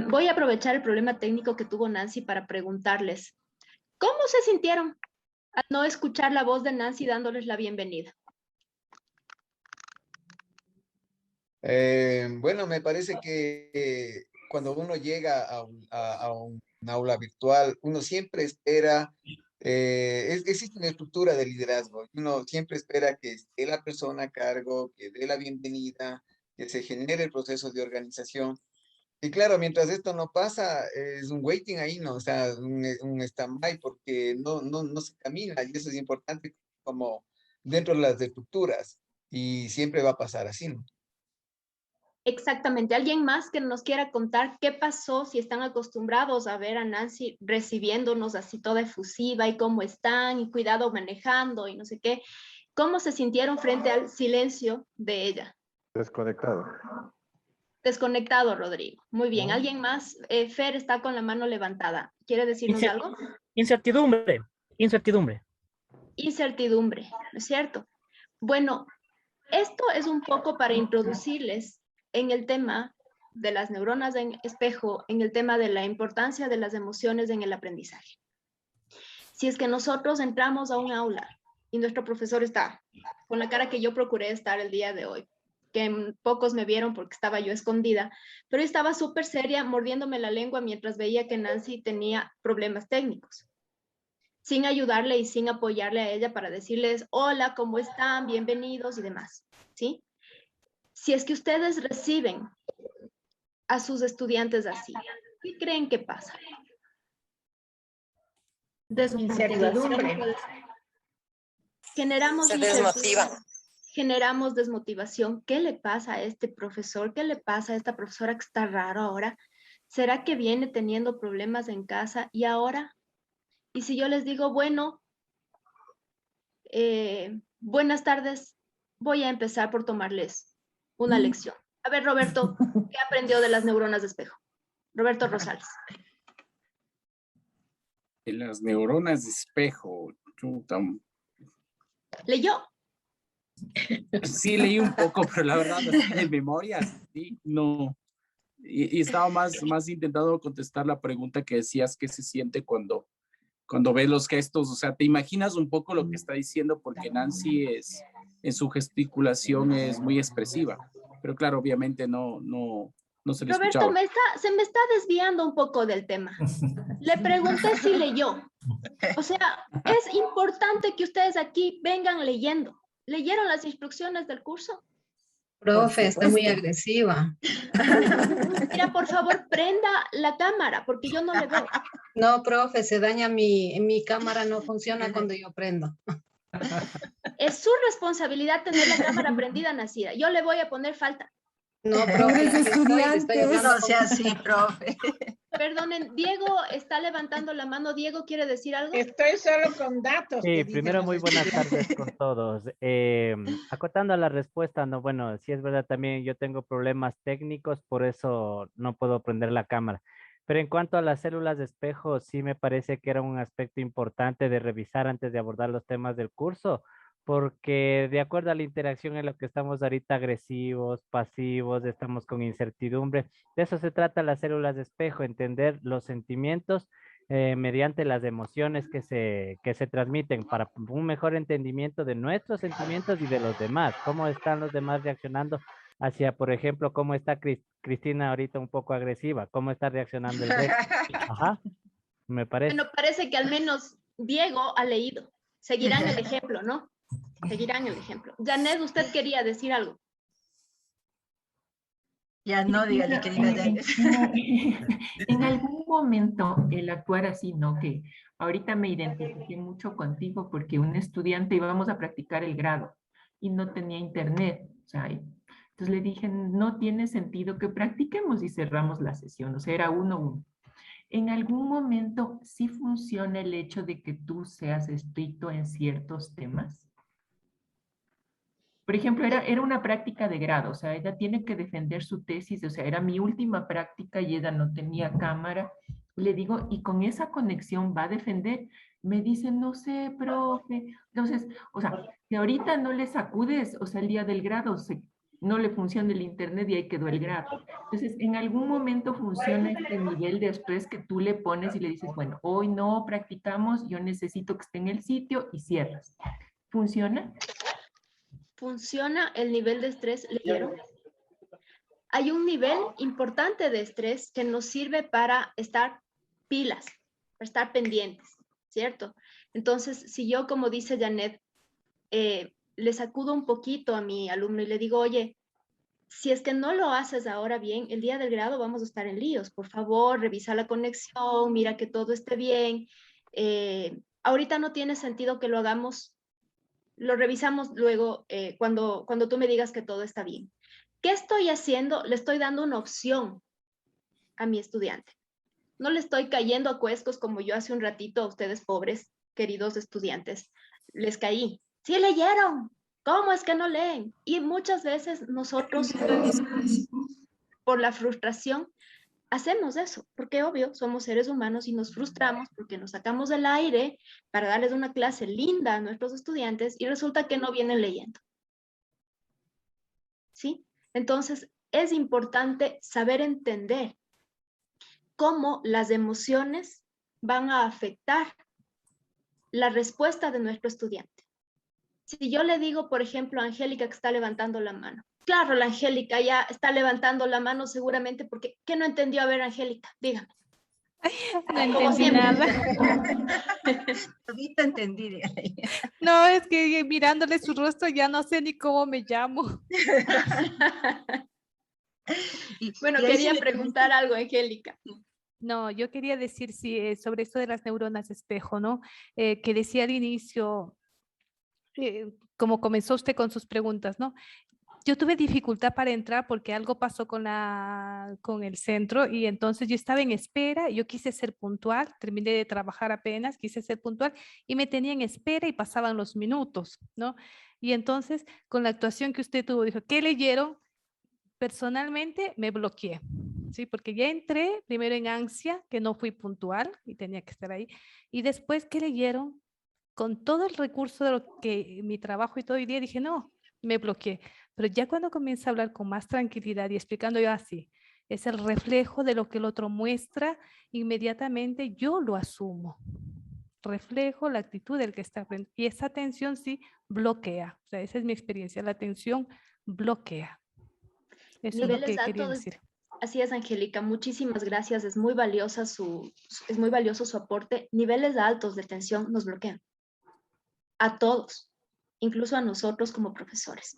Voy a aprovechar el problema técnico que tuvo Nancy para preguntarles, ¿cómo se sintieron al no escuchar la voz de Nancy dándoles la bienvenida? Bueno, me parece que cuando uno llega a un aula virtual, uno siempre espera, existe una estructura de liderazgo, uno siempre espera que esté la persona a cargo, que dé la bienvenida, que se genere el proceso de organización. Y claro, mientras esto no pasa, es un waiting ahí, ¿no? O sea, un stand-by, porque no se camina, y eso es importante como dentro de las estructuras, y siempre va a pasar así, ¿no? Exactamente. ¿Alguien más que nos quiera contar qué pasó si están acostumbrados a ver a Nancy recibiéndonos así toda efusiva y cómo están y cuidado manejando y no sé qué? ¿Cómo se sintieron frente al silencio de ella? Desconectado. Desconectado, Rodrigo. Muy bien. ¿No? ¿Alguien más? Fer está con la mano levantada. ¿Quiere decirnos algo? Incertidumbre, incertidumbre. Incertidumbre, ¿no es cierto? Bueno, esto es un poco para introducirles en el tema de las neuronas en espejo, en el tema de la importancia de las emociones en el aprendizaje. Si es que nosotros entramos a un aula y nuestro profesor está con la cara que yo procuré estar el día de hoy, que pocos me vieron porque estaba yo escondida, pero estaba súper seria, mordiéndome la lengua mientras veía que Nancy tenía problemas técnicos, sin ayudarle y sin apoyarle a ella para decirles, hola, ¿cómo están? Bienvenidos y demás, ¿sí? Si es que ustedes reciben a sus estudiantes así, ¿qué creen que pasa? Incertidumbre. Generamos Se desmotivan. generamos desmotivación. ¿Qué le pasa a este profesor? ¿Qué le pasa a esta profesora que está raro ahora? ¿Será que viene teniendo problemas en casa y ahora? Y si yo les digo, bueno, buenas tardes, voy a empezar por tomarles una lección. A ver, Roberto, ¿qué aprendió de las neuronas de espejo? Roberto Rosales. En las neuronas de espejo, chuta, ¿Leyó? sí leí un poco, pero la verdad, de memoria, sí, no. Y estaba más intentando contestar la pregunta que decías, ¿qué se siente cuando ves los gestos? O sea, ¿te imaginas un poco lo que está diciendo? Porque Nancy en su gesticulación es muy expresiva, pero claro, obviamente no se le Roberto, escuchaba. se me está desviando un poco del tema. Le pregunté si leyó. O sea, es importante que ustedes aquí vengan leyendo. ¿Leyeron las instrucciones del curso? Profe, está muy agresiva. Mira, por favor, prenda la cámara, porque yo no le veo. No, profe, se daña mi cámara, no funciona cuando yo prendo. Es su responsabilidad tener la cámara prendida, Nacida. Yo le voy a poner falta. No, profe, aquí estoy hablando. No sea así, profe. Perdonen, Diego está levantando la mano. Diego, ¿quiere decir algo? Estoy solo con datos. Sí, primero muy buenas tardes con todos. Acotando a la respuesta, no, bueno, sí es verdad también yo tengo problemas técnicos, por eso no puedo prender la cámara. Pero en cuanto a las células de espejo, sí me parece que era un aspecto importante de revisar antes de abordar los temas del curso, porque de acuerdo a la interacción en lo que estamos ahorita agresivos, pasivos, estamos con incertidumbre, de eso se trata las células de espejo, entender los sentimientos mediante las emociones que se transmiten para un mejor entendimiento de nuestros sentimientos y de los demás. ¿Cómo están los demás reaccionando hacia, por ejemplo, cómo está Cristina ahorita un poco agresiva? ¿Cómo está reaccionando el resto? Ajá, me parece. Bueno, parece que al menos Diego ha leído. Seguirán el ejemplo, ¿no? Seguirán el ejemplo. Janet, usted quería decir algo. Ya no, dígale que diga ya. En algún momento el actuar así, ¿no? Que ahorita me identifiqué mucho contigo porque un estudiante íbamos a practicar el grado y no tenía internet, o sea, entonces le dije, no tiene sentido que practiquemos y cerramos la sesión, o sea, era 1-1. En algún momento sí funciona el hecho de que tú seas estricto en ciertos temas. Por ejemplo, era una práctica de grado, o sea, ella tiene que defender su tesis, o sea, era mi última práctica y ella no tenía cámara. Le digo, ¿y con esa conexión va a defender? Me dice, no sé, profe. Entonces, o sea, si ahorita no le sacudes, o sea, el día del grado no le funciona el internet y ahí quedó el grado. Entonces, en algún momento funciona este nivel de estrés que tú le pones y le dices, bueno, hoy no practicamos, yo necesito que esté en el sitio y cierras. ¿Funciona? Funciona el nivel de estrés, ¿leyeron? Hay un nivel importante de estrés que nos sirve para estar pilas, para estar pendientes, ¿cierto? Entonces, si yo, como dice Janet, le sacudo un poquito a mi alumno y le digo, oye, si es que no lo haces ahora bien, el día del grado vamos a estar en líos. Por favor, revisa la conexión, mira que todo esté bien. Ahorita no tiene sentido que lo hagamos, lo revisamos luego cuando tú me digas que todo está bien. ¿Qué estoy haciendo? Le estoy dando una opción a mi estudiante. No le estoy cayendo a cuescos como yo hace un ratito a ustedes, pobres, queridos estudiantes. Les caí. Sí leyeron. ¿Cómo es que no leen? Y muchas veces nosotros, por la frustración, hacemos eso, porque obvio, somos seres humanos y nos frustramos porque nos sacamos del aire para darles una clase linda a nuestros estudiantes y resulta que no vienen leyendo. ¿Sí? Entonces, es importante saber entender cómo las emociones van a afectar la respuesta de nuestro estudiante. Si yo le digo, por ejemplo, a Angélica que está levantando la mano. Claro, la Angélica ya está levantando la mano seguramente porque, ¿qué no entendió? A ver, Angélica, dígame. No entendí nada. Ahorita entendí. No, es que mirándole su rostro ya no sé ni cómo me llamo. Bueno, quería preguntar algo, Angélica. No, yo quería decir sobre esto de las neuronas espejo, ¿no? Que decía al inicio, como comenzó usted con sus preguntas, ¿no? Yo tuve dificultad para entrar porque algo pasó con el centro y entonces yo estaba en espera, yo quise ser puntual, terminé de trabajar apenas, quise ser puntual y me tenía en espera y pasaban los minutos, ¿no? Y entonces con la actuación que usted tuvo, dijo, ¿qué leyeron? Personalmente me bloqueé, ¿sí? Porque ya entré primero en ansia, que no fui puntual y tenía que estar ahí, y después, ¿qué leyeron? Con todo el recurso de lo que mi trabajo y todo el día, dije, no, me bloqueé. Pero ya cuando comienza a hablar con más tranquilidad y explicando yo así, es el reflejo de lo que el otro muestra, inmediatamente yo lo asumo. Reflejo la actitud del que está frente. Y esa atención sí bloquea. O sea, esa es mi experiencia. La atención bloquea. Eso Niveles es lo que quería altos, decir. así es, Angélica, muchísimas gracias. Es muy valioso su aporte. Niveles altos de tensión nos bloquean. A todos, incluso a nosotros como profesores.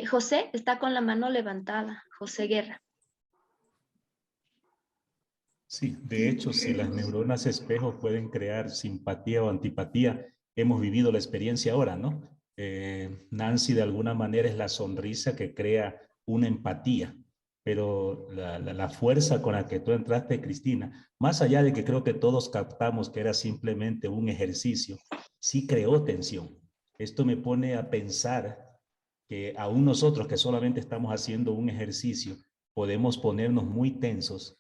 José está con la mano levantada. José Guerra. Sí, de hecho, si las neuronas espejo pueden crear simpatía o antipatía, hemos vivido la experiencia ahora, ¿no? Nancy de alguna manera es la sonrisa que crea una empatía, pero la fuerza con la que tú entraste, Cristina, más allá de que creo que todos captamos que era simplemente un ejercicio, sí creó tensión. Esto me pone a pensar que aún nosotros que solamente estamos haciendo un ejercicio, podemos ponernos muy tensos.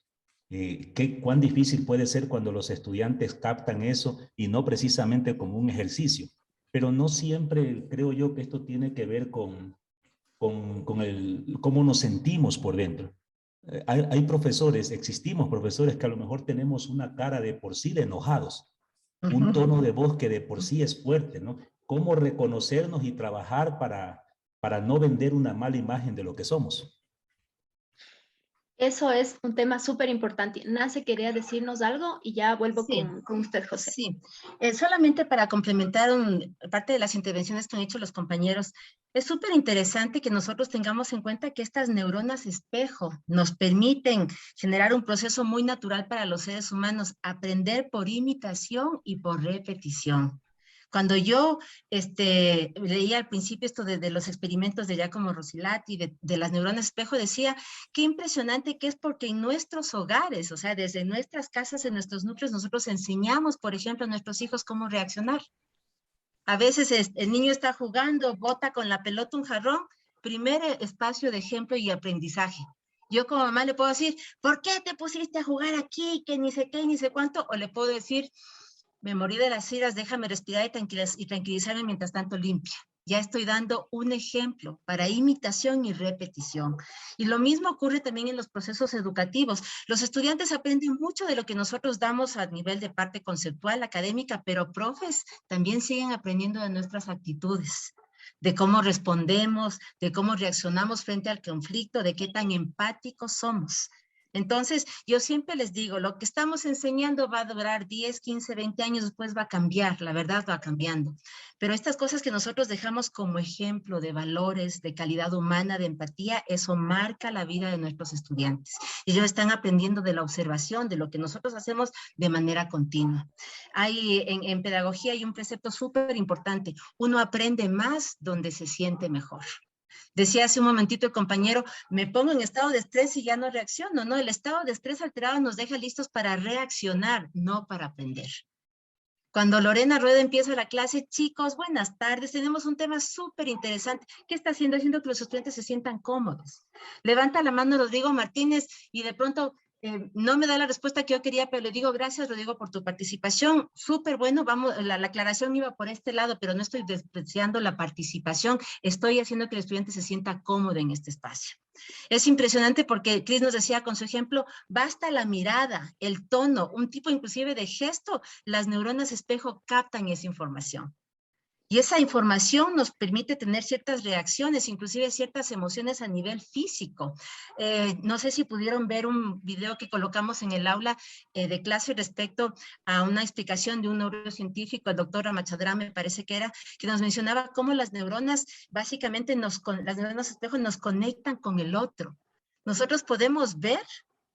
Cuán difícil puede ser cuando los estudiantes captan eso y no precisamente como un ejercicio. Pero no siempre creo yo que esto tiene que ver con cómo nos sentimos por dentro. Hay profesores, existimos profesores que a lo mejor tenemos una cara de por sí de enojados, un tono de voz que de por sí es fuerte, ¿no? ¿Cómo reconocernos y trabajar para no vender una mala imagen de lo que somos? Eso es un tema súper importante. Nancy quería decirnos algo y ya vuelvo con usted, José. Sí, solamente para complementar parte de las intervenciones que han hecho los compañeros, es súper interesante que nosotros tengamos en cuenta que estas neuronas espejo nos permiten generar un proceso muy natural para los seres humanos, aprender por imitación y por repetición. Cuando yo leía al principio esto de los experimentos de Giacomo Rosilati, de las neuronas espejo, decía, qué impresionante que es porque en nuestros hogares, o sea, desde nuestras casas, en nuestros núcleos, nosotros enseñamos, por ejemplo, a nuestros hijos cómo reaccionar. A veces el niño está jugando, bota con la pelota un jarrón, primer espacio de ejemplo y aprendizaje. Yo como mamá le puedo decir, ¿por qué te pusiste a jugar aquí? Que ni sé qué, ni sé cuánto. O le puedo decir, Me morí de las iras, déjame respirar y tranquilizarme mientras tanto limpia. Ya estoy dando un ejemplo para imitación y repetición. Y lo mismo ocurre también en los procesos educativos. Los estudiantes aprenden mucho de lo que nosotros damos a nivel de parte conceptual, académica, pero profes también siguen aprendiendo de nuestras actitudes, de cómo respondemos, de cómo reaccionamos frente al conflicto, de qué tan empáticos somos. Entonces, yo siempre les digo, lo que estamos enseñando va a durar 10, 15, 20 años, después va a cambiar, la verdad va cambiando. Pero estas cosas que nosotros dejamos como ejemplo de valores, de calidad humana, de empatía, eso marca la vida de nuestros estudiantes. Ellos están aprendiendo de la observación, de lo que nosotros hacemos de manera continua. En pedagogía hay un precepto súper importante, uno aprende más donde se siente mejor. Decía hace un momentito el compañero, me pongo en estado de estrés y ya no reacciono, ¿no? El estado de estrés alterado nos deja listos para reaccionar, no para aprender. Cuando Lorena Rueda empieza la clase, chicos, buenas tardes, tenemos un tema súper interesante. ¿Qué está haciendo? Haciendo que los estudiantes se sientan cómodos. Levanta la mano Rodrigo Martínez y de pronto no me da la respuesta que yo quería, pero le digo gracias, Rodrigo, por tu participación. Súper bueno, vamos, la aclaración iba por este lado, pero no estoy despreciando la participación, estoy haciendo que el estudiante se sienta cómodo en este espacio. Es impresionante porque Cris nos decía con su ejemplo, basta la mirada, el tono, un tipo inclusive de gesto, las neuronas espejo captan esa información. Y esa información nos permite tener ciertas reacciones, inclusive ciertas emociones a nivel físico. No sé si pudieron ver un video que colocamos en el aula de clase respecto a una explicación de un neurocientífico, el doctor Ramachandran me parece que era, que nos mencionaba cómo las neuronas, básicamente las neuronas espejo nos conectan con el otro. Nosotros podemos ver,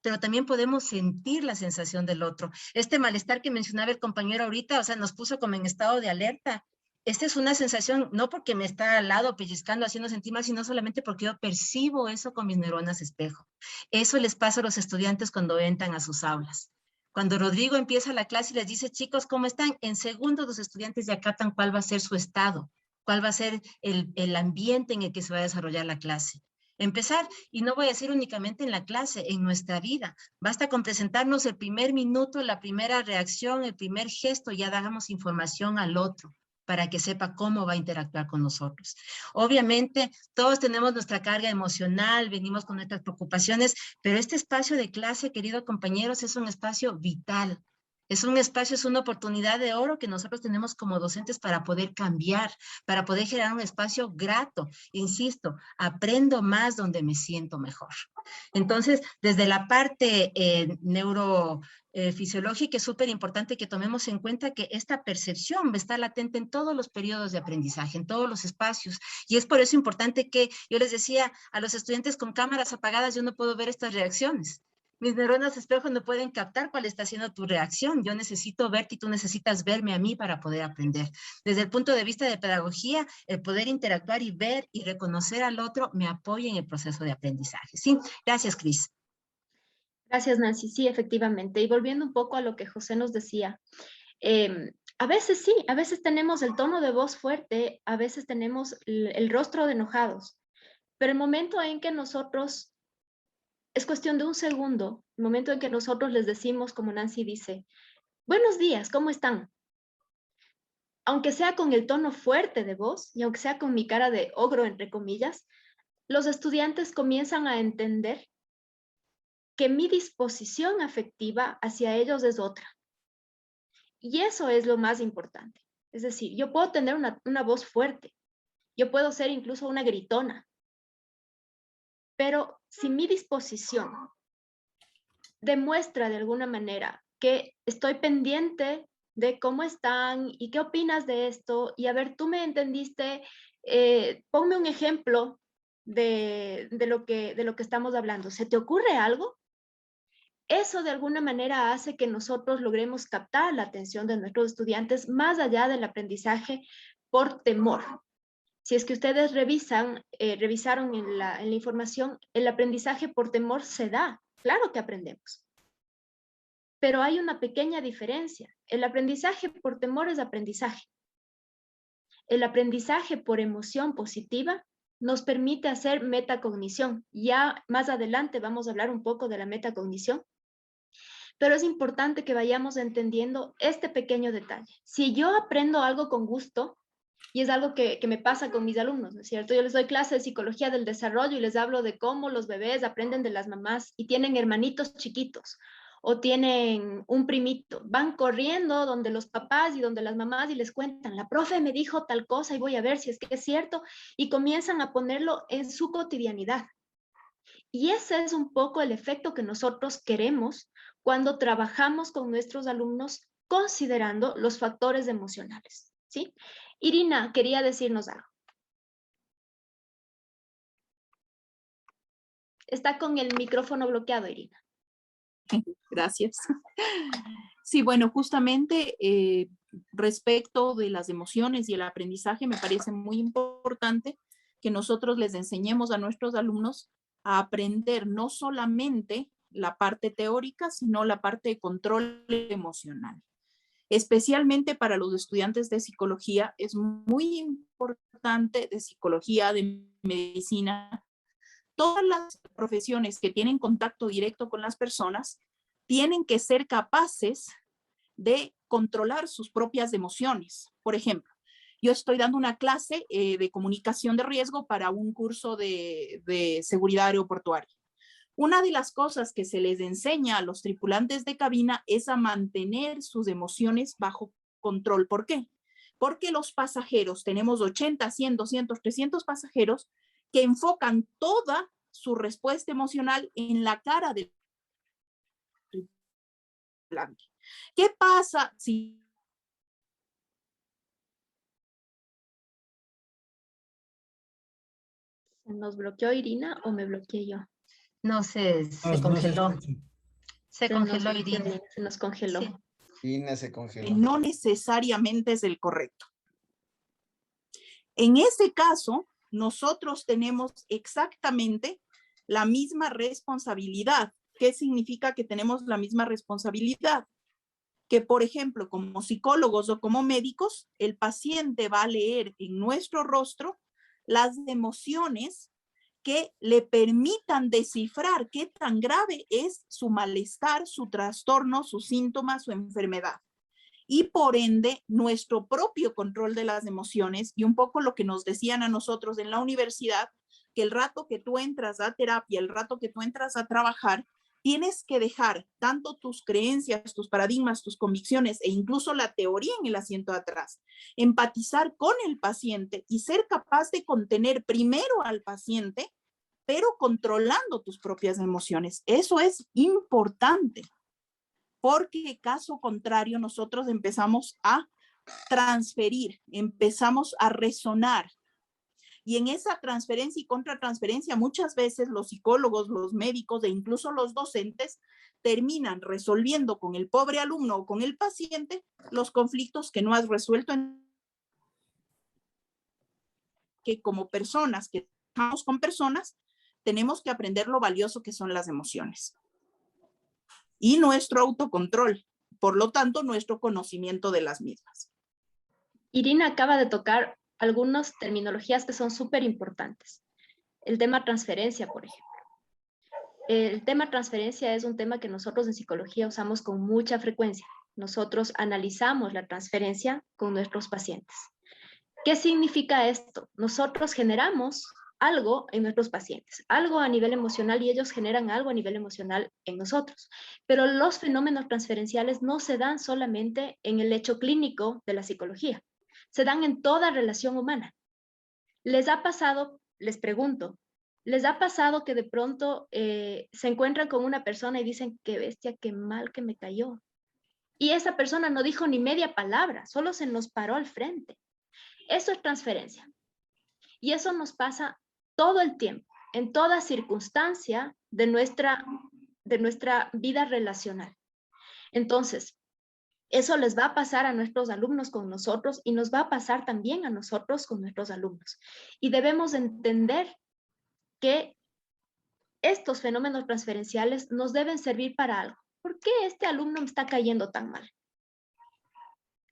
pero también podemos sentir la sensación del otro. Este malestar que mencionaba el compañero ahorita, o sea, nos puso como en estado de alerta. Esta es una sensación, no porque me está al lado pellizcando, haciendo sentir mal, sino solamente porque yo percibo eso con mis neuronas espejo. Eso les pasa a los estudiantes cuando entran a sus aulas. Cuando Rodrigo empieza la clase y les dice, chicos, ¿cómo están? En segundos los estudiantes ya captan cuál va a ser su estado, cuál va a ser el ambiente en el que se va a desarrollar la clase. Empezar, y no voy a decir únicamente en la clase, en nuestra vida. Basta con presentarnos el primer minuto, la primera reacción, el primer gesto, ya damos información al otro, para que sepa cómo va a interactuar con nosotros. Obviamente, todos tenemos nuestra carga emocional, venimos con nuestras preocupaciones, pero este espacio de clase, queridos compañeros, es un espacio vital. Es un espacio, es una oportunidad de oro que nosotros tenemos como docentes para poder cambiar, para poder generar un espacio grato. Insisto, aprendo más donde me siento mejor. Entonces, desde la parte neurofisiológica es súper importante que tomemos en cuenta que esta percepción está latente en todos los periodos de aprendizaje, en todos los espacios. Y es por eso importante que yo les decía a los estudiantes con cámaras apagadas, yo no puedo ver estas reacciones. Mis neuronas espejo no pueden captar cuál está siendo tu reacción. Yo necesito verte y tú necesitas verme a mí para poder aprender. Desde el punto de vista de pedagogía, el poder interactuar y ver y reconocer al otro me apoya en el proceso de aprendizaje. Sí, gracias, Cris. Gracias, Nancy. Sí, efectivamente. Y volviendo un poco a lo que José nos decía, a veces sí, a veces tenemos el tono de voz fuerte, a veces tenemos el rostro de enojados, pero el momento en que nosotros, es cuestión de un segundo, el momento en que nosotros les decimos, como Nancy dice, buenos días, ¿cómo están? Aunque sea con el tono fuerte de voz y aunque sea con mi cara de ogro, entre comillas, los estudiantes comienzan a entender que mi disposición afectiva hacia ellos es otra. Y eso es lo más importante. Es decir, yo puedo tener una voz fuerte, yo puedo ser incluso una gritona, pero si mi disposición demuestra de alguna manera que estoy pendiente de cómo están y qué opinas de esto, y a ver, tú me entendiste, ponme un ejemplo de lo que estamos hablando. ¿Se te ocurre algo? Eso de alguna manera hace que nosotros logremos captar la atención de nuestros estudiantes más allá del aprendizaje por temor. Si es que ustedes revisaron en la información, el aprendizaje por temor se da. Claro que aprendemos. Pero hay una pequeña diferencia. El aprendizaje por temor es aprendizaje. El aprendizaje por emoción positiva nos permite hacer metacognición. Ya más adelante vamos a hablar un poco de la metacognición. pero es importante que vayamos entendiendo este pequeño detalle. Si yo aprendo algo con gusto, y es algo que me pasa con mis alumnos, ¿no es cierto? Yo les doy clase de psicología del desarrollo y les hablo de cómo los bebés aprenden de las mamás y tienen hermanitos chiquitos o tienen un primito. Van corriendo donde los papás y donde las mamás y les cuentan, la profe me dijo tal cosa y voy a ver si es que es cierto, y comienzan a ponerlo en su cotidianidad. Y ese es un poco el efecto que nosotros queremos cuando trabajamos con nuestros alumnos considerando los factores emocionales, ¿sí? Irina quería decirnos algo. Está con el micrófono bloqueado, Irina. Gracias. Sí, bueno, justamente respecto de las emociones y el aprendizaje, me parece muy importante que nosotros les enseñemos a nuestros alumnos a aprender no solamente la parte teórica, sino la parte de control emocional. Especialmente para los estudiantes de psicología, es muy importante, de psicología, de medicina, todas las profesiones que tienen contacto directo con las personas tienen que ser capaces de controlar sus propias emociones. Por ejemplo, yo estoy dando una clase de comunicación de riesgo para un curso de seguridad aeroportuaria. Una de las cosas que se les enseña a los tripulantes de cabina es a mantener sus emociones bajo control. ¿Por qué? Porque los pasajeros, tenemos 80, 100, 200, 300 pasajeros que enfocan toda su respuesta emocional en la cara del tripulante. ¿Qué pasa si ¿Nos bloqueó Irina o me bloqueé yo? No, se congeló. Se congeló nos, Irina. se nos congeló. Sí. Irina se congeló. no necesariamente es el correcto? En ese caso, nosotros tenemos exactamente la misma responsabilidad. ¿Qué significa que tenemos la misma responsabilidad? Que, por ejemplo, como psicólogos o como médicos, el paciente va a leer en nuestro rostro las emociones que le permitan descifrar qué tan grave es su malestar, su trastorno, su síntoma, su enfermedad. Y por ende, nuestro propio control de las emociones y un poco lo que nos decían a nosotros en la universidad, que el rato que tú entras a terapia, el rato que tú entras a trabajar, tienes que dejar tanto tus creencias, tus paradigmas, tus convicciones e incluso la teoría en el asiento de atrás, empatizar con el paciente y ser capaz de contener primero al paciente, pero controlando tus propias emociones. Eso es importante, porque caso contrario nosotros empezamos a transferir, empezamos a resonar. Y en esa transferencia y contratransferencia, muchas veces los psicólogos, los médicos e incluso los docentes terminan resolviendo con el pobre alumno o con el paciente los conflictos que no has resuelto. Que como personas que trabajamos con personas, tenemos que aprender lo valioso que son las emociones. Y nuestro autocontrol, por lo tanto, nuestro conocimiento de las mismas. Irina acaba de tocar algunas terminologías que son súper importantes. El tema transferencia, por ejemplo. El tema transferencia es un tema que nosotros en psicología usamos con mucha frecuencia. Nosotros analizamos la transferencia con nuestros pacientes. ¿Qué significa esto? Nosotros generamos algo en nuestros pacientes, algo a nivel emocional y ellos generan algo a nivel emocional en nosotros. Pero los fenómenos transferenciales no se dan solamente en el hecho clínico de la psicología, se dan en toda relación humana. ¿Les ha pasado, les pregunto, les ha pasado que de pronto se encuentran con una persona y dicen, qué bestia, qué mal que me cayó? Y esa persona no dijo ni media palabra, solo se nos paró al frente. Eso es transferencia. Y eso nos pasa todo el tiempo, en toda circunstancia de nuestra vida relacional. Entonces, eso les va a pasar a nuestros alumnos con nosotros y nos va a pasar también a nosotros con nuestros alumnos. Y debemos entender que estos fenómenos transferenciales nos deben servir para algo. ¿Por qué este alumno me está cayendo tan mal?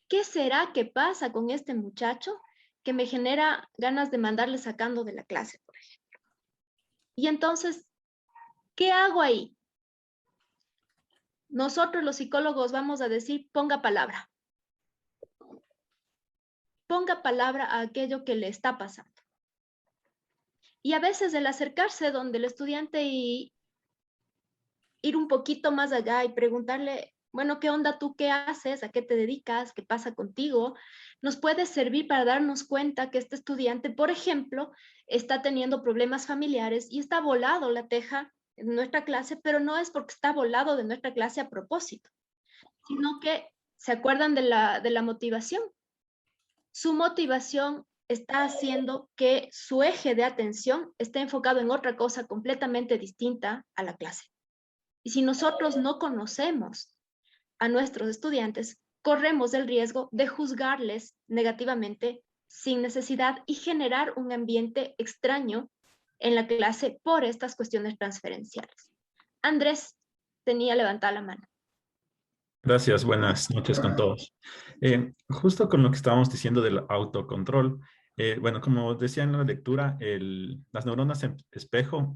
¿Qué será que pasa con este muchacho que me genera ganas de mandarle sacando de la clase, por ejemplo? Y entonces, ¿qué hago ahí? nosotros los psicólogos vamos a decir, ponga palabra. Ponga palabra a aquello que le está pasando. Y a veces el acercarse donde el estudiante y ir un poquito más allá y preguntarle, bueno, ¿qué onda tú? ¿Qué haces? ¿A qué te dedicas? ¿Qué pasa contigo? Nos puede servir para darnos cuenta que este estudiante, por ejemplo, está teniendo problemas familiares y está volado la teja en nuestra clase, pero no es porque está volado de nuestra clase a propósito, sino que se acuerdan de la motivación. Su motivación está haciendo que su eje de atención esté enfocado en otra cosa completamente distinta a la clase. Y si nosotros no conocemos a nuestros estudiantes, corremos el riesgo de juzgarles negativamente sin necesidad y generar un ambiente extraño en la clase por estas cuestiones transferenciales. Andrés tenía levantada la mano. Gracias, buenas noches con todos. Justo con lo que estábamos diciendo del autocontrol, bueno, como decía en la lectura, las neuronas en espejo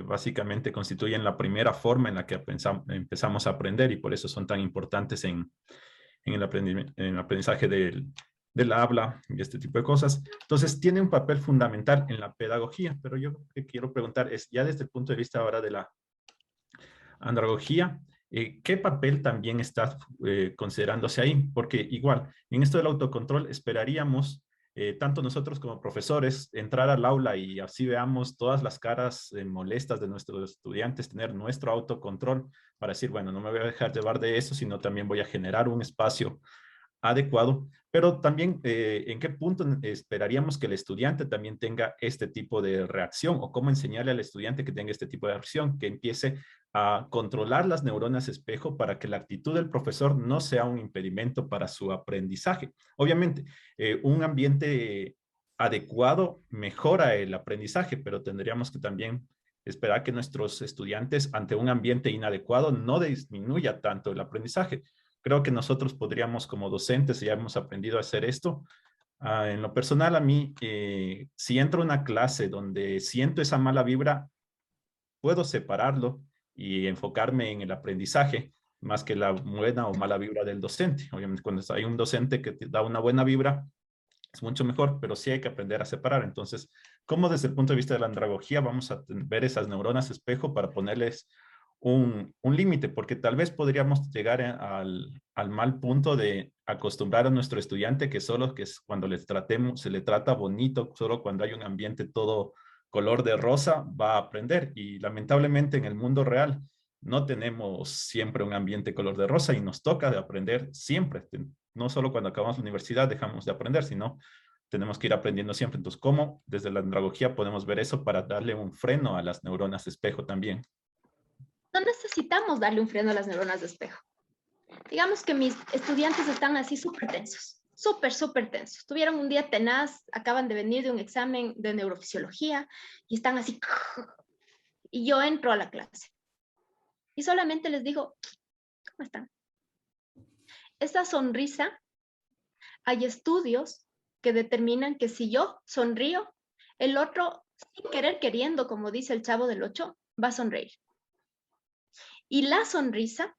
básicamente constituyen la primera forma en la que empezamos a aprender y por eso son tan importantes en el aprendizaje del habla y este tipo de cosas. Entonces, tiene un papel fundamental en la pedagogía, pero yo lo que quiero preguntar es, ya desde el punto de vista ahora de la andragogía, ¿qué papel también está considerándose ahí? Porque igual, en esto del autocontrol esperaríamos, tanto nosotros como profesores, entrar al aula y así veamos todas las caras molestas de nuestros estudiantes, tener nuestro autocontrol para decir, bueno, no me voy a dejar llevar de eso, sino también voy a generar un espacio adecuado, pero también en qué punto esperaríamos que el estudiante también tenga este tipo de reacción o cómo enseñarle al estudiante que tenga este tipo de reacción, que empiece a controlar las neuronas espejo para que la actitud del profesor no sea un impedimento para su aprendizaje. Obviamente, un ambiente adecuado mejora el aprendizaje, pero tendríamos que también esperar que nuestros estudiantes ante un ambiente inadecuado no disminuya tanto el aprendizaje. Creo que nosotros podríamos como docentes, ya hemos aprendido a hacer esto. En lo personal a mí, si entro a una clase donde siento esa mala vibra, puedo separarlo y enfocarme en el aprendizaje más que la buena o mala vibra del docente. Obviamente cuando hay un docente que te da una buena vibra, es mucho mejor, pero sí hay que aprender a separar. Entonces, ¿cómo desde el punto de vista de la andragogía vamos a ver esas neuronas espejo para ponerles un límite? Porque tal vez podríamos llegar al mal punto de acostumbrar a nuestro estudiante que solo que es cuando se le trata bonito, solo cuando hay un ambiente todo color de rosa va a aprender. Y lamentablemente en el mundo real no tenemos siempre un ambiente color de rosa y nos toca de aprender siempre. No solo cuando acabamos la universidad dejamos de aprender, sino tenemos que ir aprendiendo siempre. Entonces, ¿cómo desde la andragogía podemos ver eso para darle un freno a las neuronas espejo también? No necesitamos darle un freno a las neuronas de espejo. Digamos que mis estudiantes están así súper tensos, súper tensos. Tuvieron un día tenaz, acaban de venir de un examen de neurofisiología y están así. Y yo entro a la clase y solamente les digo, ¿cómo están? Esa sonrisa, hay estudios que determinan que si yo sonrío, el otro, sin querer queriendo, como dice el Chavo del 8, va a sonreír. Y la sonrisa,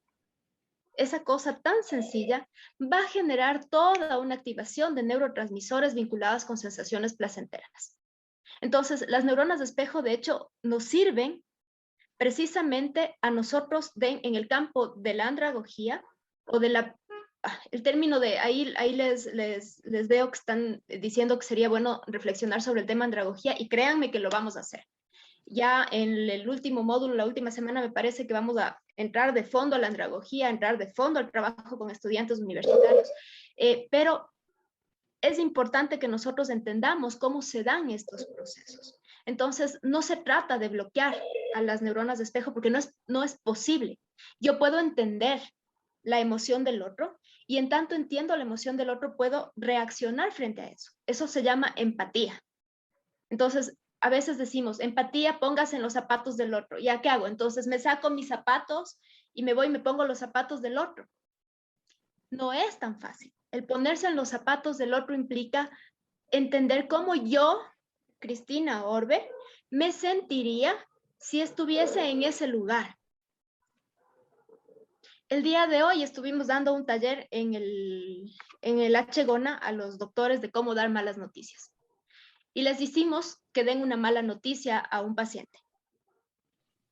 esa cosa tan sencilla, va a generar toda una activación de neurotransmisores vinculadas con sensaciones placenteras. Entonces, las neuronas de espejo, de hecho, nos sirven precisamente a nosotros en el campo de la andragogía o de la... El término de ahí les veo que están diciendo que sería bueno reflexionar sobre el tema andragogía y créanme que lo vamos a hacer. Ya en el último módulo, la última semana, me parece que vamos a entrar de fondo a la andragogía, entrar de fondo al trabajo con estudiantes universitarios, pero es importante que nosotros entendamos cómo se dan estos procesos. Entonces, no se trata de bloquear a las neuronas de espejo porque no es posible. Yo puedo entender la emoción del otro y en tanto entiendo la emoción del otro puedo reaccionar frente a eso. Eso se llama empatía. Entonces, a veces decimos, empatía, póngase en los zapatos del otro. ¿Ya qué hago? Entonces me saco mis zapatos y me voy y me pongo los zapatos del otro. No es tan fácil. El ponerse en los zapatos del otro implica entender cómo yo, Cristina Orbe, me sentiría si estuviese en ese lugar. El día de hoy estuvimos dando un taller en el H-Gona a los doctores de cómo dar malas noticias. Y les decimos que den una mala noticia a un paciente.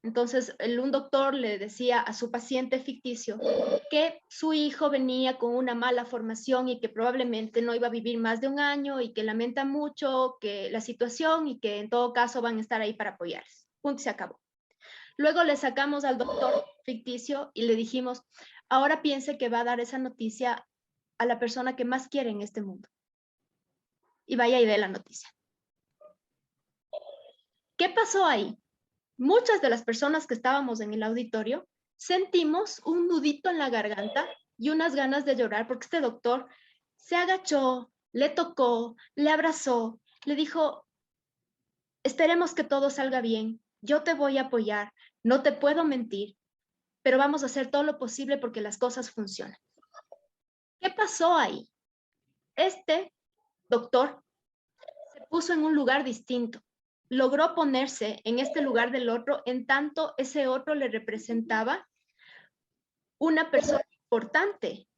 Entonces, un doctor le decía a su paciente ficticio que su hijo venía con una mala formación y que probablemente no iba a vivir más de un año y que lamenta mucho que la situación y que en todo caso van a estar ahí para apoyarles. Punto, se acabó. Luego le sacamos al doctor ficticio y le dijimos, ahora piense que va a dar esa noticia a la persona que más quiere en este mundo. Y vaya y dé la noticia. ¿Qué pasó ahí? Muchas de las personas que estábamos en el auditorio sentimos un nudito en la garganta y unas ganas de llorar porque este doctor se agachó, le tocó, le abrazó, le dijo, esperemos que todo salga bien, yo te voy a apoyar, no te puedo mentir, pero vamos a hacer todo lo posible porque las cosas funcionan. ¿Qué pasó ahí? Este doctor se puso en un lugar distinto. Logró ponerse en este lugar del otro, en tanto ese otro le representaba una persona importante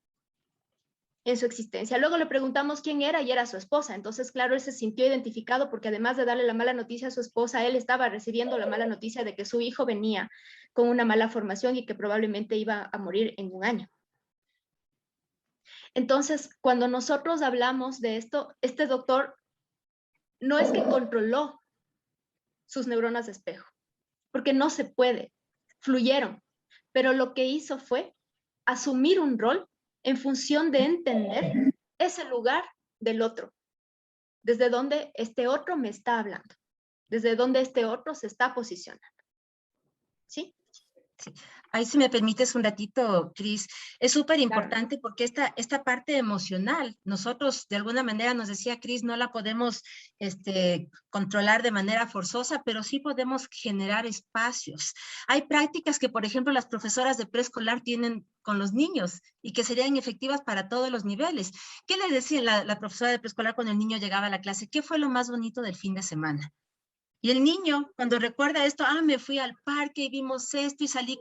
en su existencia. Luego le preguntamos quién era y era su esposa. Entonces, claro, él se sintió identificado porque además de darle la mala noticia a su esposa, él estaba recibiendo la mala noticia de que su hijo venía con una mala formación y que probablemente iba a morir en un año. Entonces, cuando nosotros hablamos de esto, este doctor no es que controló sus neuronas de espejo, porque no se puede, fluyeron, pero lo que hizo fue asumir un rol en función de entender ese lugar del otro, desde donde este otro me está hablando, desde donde este otro se está posicionando. ¿Sí? Sí. Ahí si me permites un ratito, Cris, es súper importante porque esta parte emocional, nosotros de alguna manera nos decía Cris, no la podemos controlar de manera forzosa, pero sí podemos generar espacios. Hay prácticas que, por ejemplo, las profesoras de preescolar tienen con los niños y que serían efectivas para todos los niveles. ¿Qué le decía la profesora de preescolar cuando el niño llegaba a la clase? ¿Qué fue lo más bonito del fin de semana? Y el niño, cuando recuerda esto, me fui al parque y vimos esto y salí.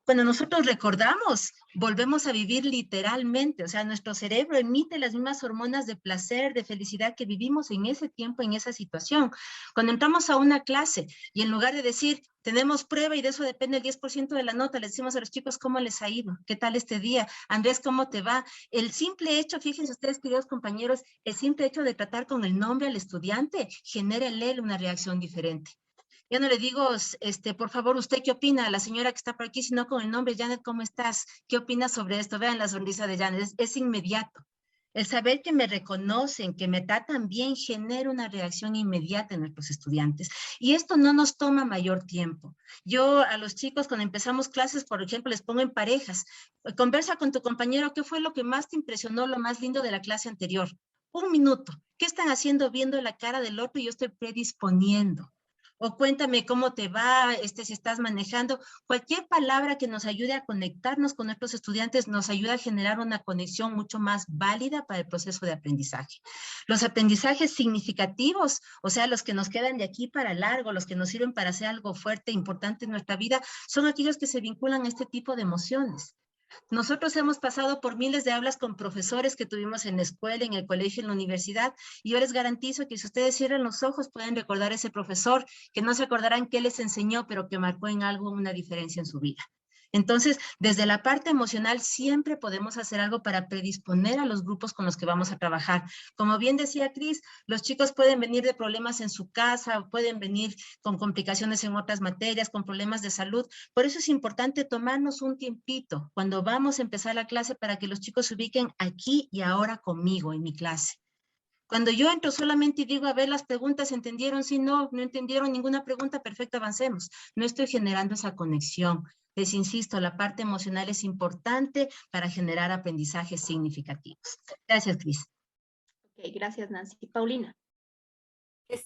Cuando nosotros recordamos, volvemos a vivir literalmente, o sea, nuestro cerebro emite las mismas hormonas de placer, de felicidad que vivimos en ese tiempo, en esa situación. Cuando entramos a una clase y en lugar de decir, tenemos prueba y de eso depende el 10% de la nota, le decimos a los chicos cómo les ha ido, qué tal este día, Andrés, ¿cómo te va? El simple hecho, fíjense ustedes, queridos compañeros, el simple hecho de tratar con el nombre al estudiante genera en él una reacción diferente. Ya no le digo, por favor, ¿usted qué opina? La señora que está por aquí, sino con el nombre, Janet, ¿cómo estás? ¿Qué opinas sobre esto? Vean la sonrisa de Janet, es inmediato. El saber que me reconocen, que me tratan bien, genera una reacción inmediata en nuestros estudiantes. Y esto no nos toma mayor tiempo. Yo a los chicos, cuando empezamos clases, por ejemplo, les pongo en parejas. Conversa con tu compañero, ¿qué fue lo que más te impresionó, lo más lindo de la clase anterior? 1 minuto. ¿Qué están haciendo viendo la cara del otro? Yo estoy predisponiendo. O cuéntame cómo te va, si estás manejando. Cualquier palabra que nos ayude a conectarnos con nuestros estudiantes nos ayuda a generar una conexión mucho más válida para el proceso de aprendizaje. Los aprendizajes significativos, o sea, los que nos quedan de aquí para largo, los que nos sirven para hacer algo fuerte, importante en nuestra vida, son aquellos que se vinculan a este tipo de emociones. Nosotros hemos pasado por miles de aulas con profesores que tuvimos en la escuela, en el colegio, en la universidad, y yo les garantizo que si ustedes cierran los ojos pueden recordar a ese profesor, que no se acordarán qué les enseñó, pero que marcó en algo una diferencia en su vida. Entonces, desde la parte emocional siempre podemos hacer algo para predisponer a los grupos con los que vamos a trabajar. Como bien decía Cris, los chicos pueden venir de problemas en su casa, pueden venir con complicaciones en otras materias, con problemas de salud. Por eso es importante tomarnos un tiempito cuando vamos a empezar la clase para que los chicos se ubiquen aquí y ahora conmigo en mi clase. Cuando yo entro solamente y digo, a ver, las preguntas, ¿entendieron? Sí, no entendieron ninguna pregunta, perfecto, avancemos. No estoy generando esa conexión. Les insisto, la parte emocional es importante para generar aprendizajes significativos. Gracias, Cris. Ok, gracias, Nancy. Paulina.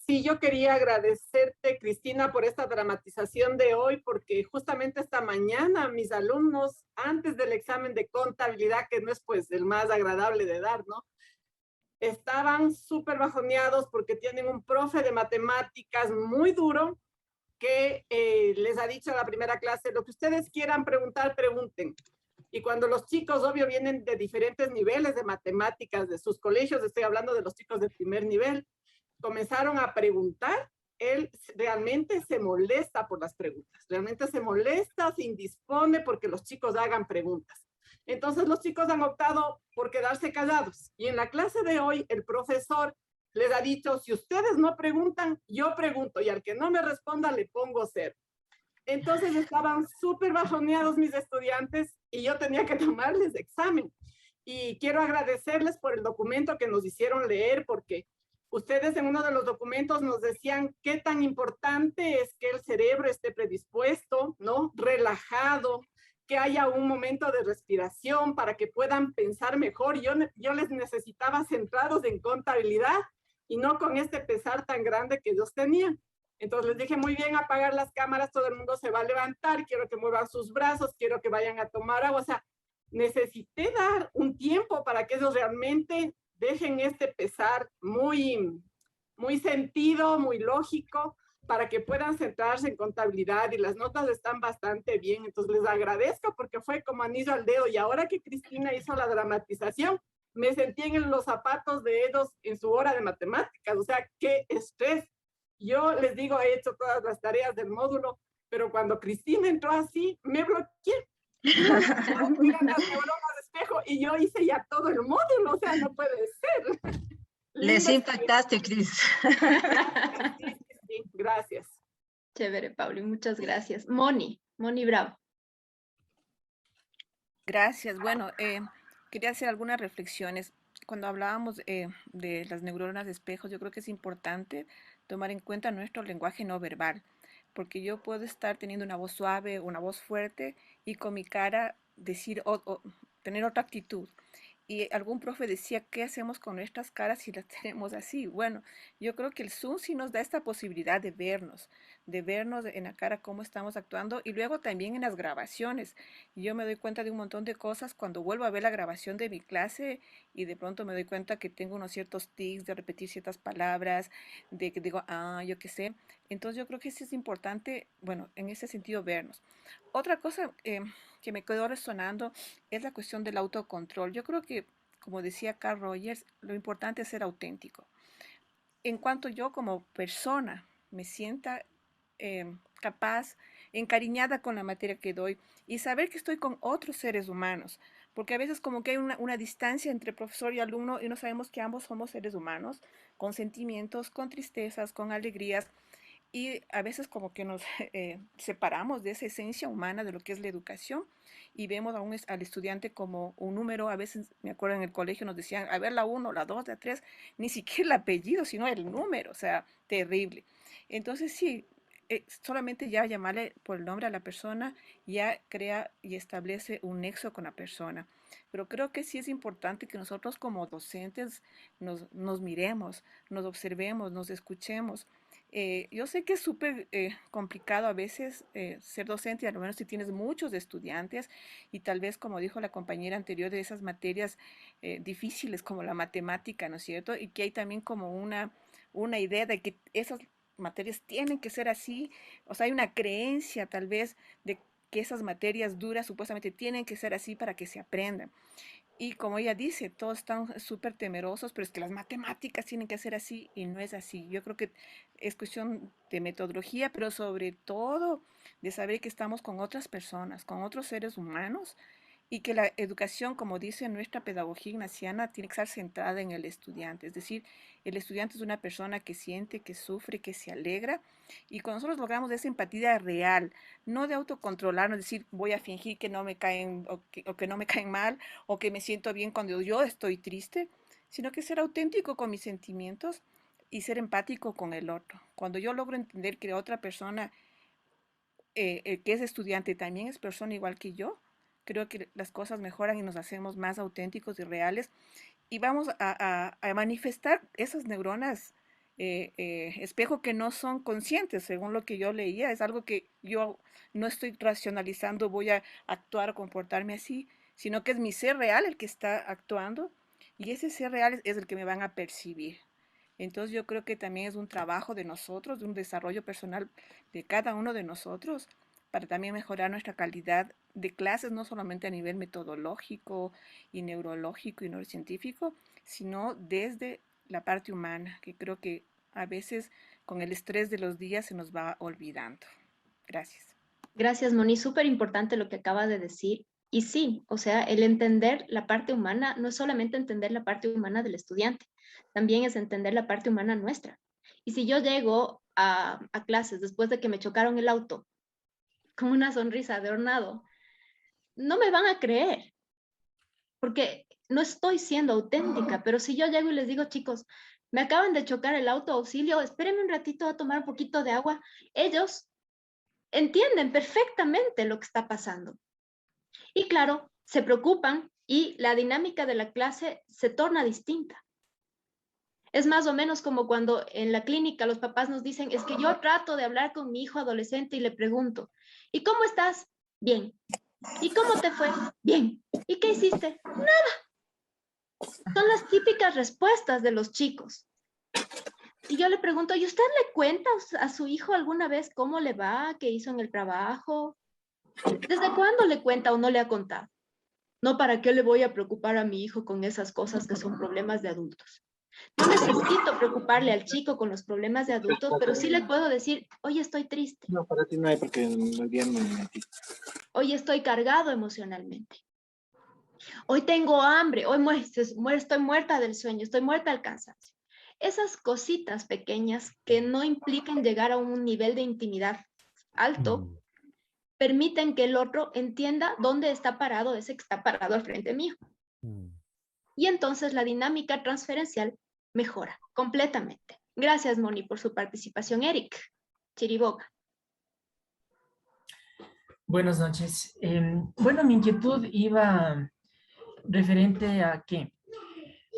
Sí, yo quería agradecerte, Cristina, por esta dramatización de hoy, porque justamente esta mañana mis alumnos, antes del examen de contabilidad, que no es pues el más agradable de dar, ¿no? Estaban súper bajoneados porque tienen un profe de matemáticas muy duro que les ha dicho en la primera clase, lo que ustedes quieran preguntar, pregunten. Y cuando los chicos, obvio, vienen de diferentes niveles de matemáticas de sus colegios, estoy hablando de los chicos de primer nivel, comenzaron a preguntar, él realmente se molesta por las preguntas, realmente se molesta, se indispone porque los chicos hagan preguntas. Entonces los chicos han optado por quedarse callados. Y en la clase de hoy, el profesor les ha dicho, si ustedes no preguntan, yo pregunto, y al que no me responda, le pongo 0. Entonces estaban súper bajoneados mis estudiantes y yo tenía que tomarles examen. Y quiero agradecerles por el documento que nos hicieron leer, porque ustedes en uno de los documentos nos decían qué tan importante es que el cerebro esté predispuesto, ¿no? Relajado, que haya un momento de respiración para que puedan pensar mejor. Yo les necesitaba centrados en contabilidad y no con este pesar tan grande que ellos tenían. Entonces les dije, muy bien, apagar las cámaras, todo el mundo se va a levantar, quiero que muevan sus brazos, quiero que vayan a tomar agua. O sea, necesité dar un tiempo para que ellos realmente dejen este pesar muy sentido, muy lógico, para que puedan centrarse en contabilidad, y las notas están bastante bien. Entonces les agradezco porque fue como anillo al dedo. Y ahora que Cristina hizo la dramatización, me sentí en los zapatos de ellos en su hora de matemáticas. O sea, qué estrés. Yo les digo, he hecho todas las tareas del módulo, pero cuando Cristina entró así, me bloqueé. Eran las neuronas de espejo y yo hice ya todo el módulo, o sea, no puede ser. Les impactaste, Cris. Sí, gracias. Chévere, Pauli, muchas gracias. Moni Bravo. Gracias. Bueno, quería hacer algunas reflexiones. Cuando hablábamos de las neuronas de espejos, yo creo que es importante tomar en cuenta nuestro lenguaje no verbal, porque yo puedo estar teniendo una voz suave, una voz fuerte, y con mi cara decir o tener otra actitud. Y algún profe decía, ¿qué hacemos con nuestras caras si las tenemos así? Bueno, yo creo que el Zoom sí nos da esta posibilidad de vernos en la cara cómo estamos actuando, y luego también en las grabaciones. Yo me doy cuenta de un montón de cosas cuando vuelvo a ver la grabación de mi clase, y de pronto me doy cuenta que tengo unos ciertos tics de repetir ciertas palabras, de que digo, yo qué sé. Entonces yo creo que sí es importante, bueno, en ese sentido vernos. Otra cosa que me quedó resonando es la cuestión del autocontrol. Yo creo que, como decía Carl Rogers, lo importante es ser auténtico. En cuanto yo como persona me sienta capaz, encariñada con la materia que doy, y saber que estoy con otros seres humanos, porque a veces como que hay una distancia entre profesor y alumno y no sabemos que ambos somos seres humanos, con sentimientos, con tristezas, con alegrías, y a veces como que nos separamos de esa esencia humana de lo que es la educación, y vemos al estudiante como un número. A veces, me acuerdo, en el colegio nos decían, a ver, la 1, la 2, la 3, ni siquiera el apellido, sino el número, o sea, terrible. Entonces sí, solamente ya llamarle por el nombre a la persona ya crea y establece un nexo con la persona. Pero creo que sí es importante que nosotros como docentes nos miremos, nos observemos, nos escuchemos. Yo sé que es súper complicado a veces ser docente, a lo menos si tienes muchos estudiantes, y tal vez, como dijo la compañera anterior, de esas materias difíciles como la matemática, ¿no es cierto? Y que hay también como una idea de que esas materias tienen que ser así. O sea, hay una creencia tal vez de que esas materias duras supuestamente tienen que ser así para que se aprendan. Y como ella dice, todos están súper temerosos, pero es que las matemáticas tienen que ser así, y no es así. Yo creo que es cuestión de metodología, pero sobre todo de saber que estamos con otras personas, con otros seres humanos, y que la educación, como dice nuestra pedagogía ignaciana, tiene que estar centrada en el estudiante. Es decir, el estudiante es una persona que siente, que sufre, que se alegra, y cuando nosotros logramos esa empatía real, no de autocontrolarnos, decir, voy a fingir que no me caen o que no me caen mal, o que me siento bien cuando yo estoy triste, sino que ser auténtico con mis sentimientos y ser empático con el otro. Cuando yo logro entender que otra persona que es estudiante también es persona igual que yo, creo que las cosas mejoran y nos hacemos más auténticos y reales, y vamos a manifestar esas neuronas espejo que no son conscientes, según lo que yo leía. Es algo que yo no estoy racionalizando, voy a actuar o comportarme así, sino que es mi ser real el que está actuando, y ese ser real es el que me van a percibir. Entonces yo creo que también es un trabajo de nosotros, de un desarrollo personal de cada uno de nosotros, para también mejorar nuestra calidad de clases, no solamente a nivel metodológico y neurológico y neurocientífico, sino desde la parte humana, que creo que a veces con el estrés de los días se nos va olvidando. Gracias. Gracias, Moni. Súper importante lo que acabas de decir. Y sí, o sea, el entender la parte humana no es solamente entender la parte humana del estudiante, también es entender la parte humana nuestra. Y si yo llego a clases después de que me chocaron el auto con una sonrisa adornado, no me van a creer, porque no estoy siendo auténtica. Pero si yo llego y les digo, chicos, me acaban de chocar el auto, auxilio, espérenme un ratito a tomar un poquito de agua, ellos entienden perfectamente lo que está pasando. Y claro, se preocupan y la dinámica de la clase se torna distinta. Es más o menos como cuando en la clínica los papás nos dicen, es que yo trato de hablar con mi hijo adolescente y le pregunto, ¿y cómo estás? Bien. ¿Y cómo te fue? Bien. ¿Y qué hiciste? Nada. Son las típicas respuestas de los chicos. Y yo le pregunto, ¿y usted le cuenta a su hijo alguna vez cómo le va, qué hizo en el trabajo? ¿Desde cuándo le cuenta o no le ha contado? No, ¿para qué le voy a preocupar a mi hijo con esas cosas que son problemas de adultos? No necesito preocuparle al chico con los problemas de adultos, pero sí le puedo decir, hoy estoy triste. No, para ti no hay porque muy bien me metí. Hoy estoy cargado emocionalmente. Hoy tengo hambre, hoy estoy muerta del sueño, estoy muerta del cansancio. Esas cositas pequeñas que no implican llegar a un nivel de intimidad alto, permiten que el otro entienda dónde está parado ese que está parado al frente mío. Y entonces la dinámica transferencial mejora completamente. Gracias, Moni, por su participación. Eric Chiriboga. Buenas noches. Bueno, mi inquietud iba referente a que,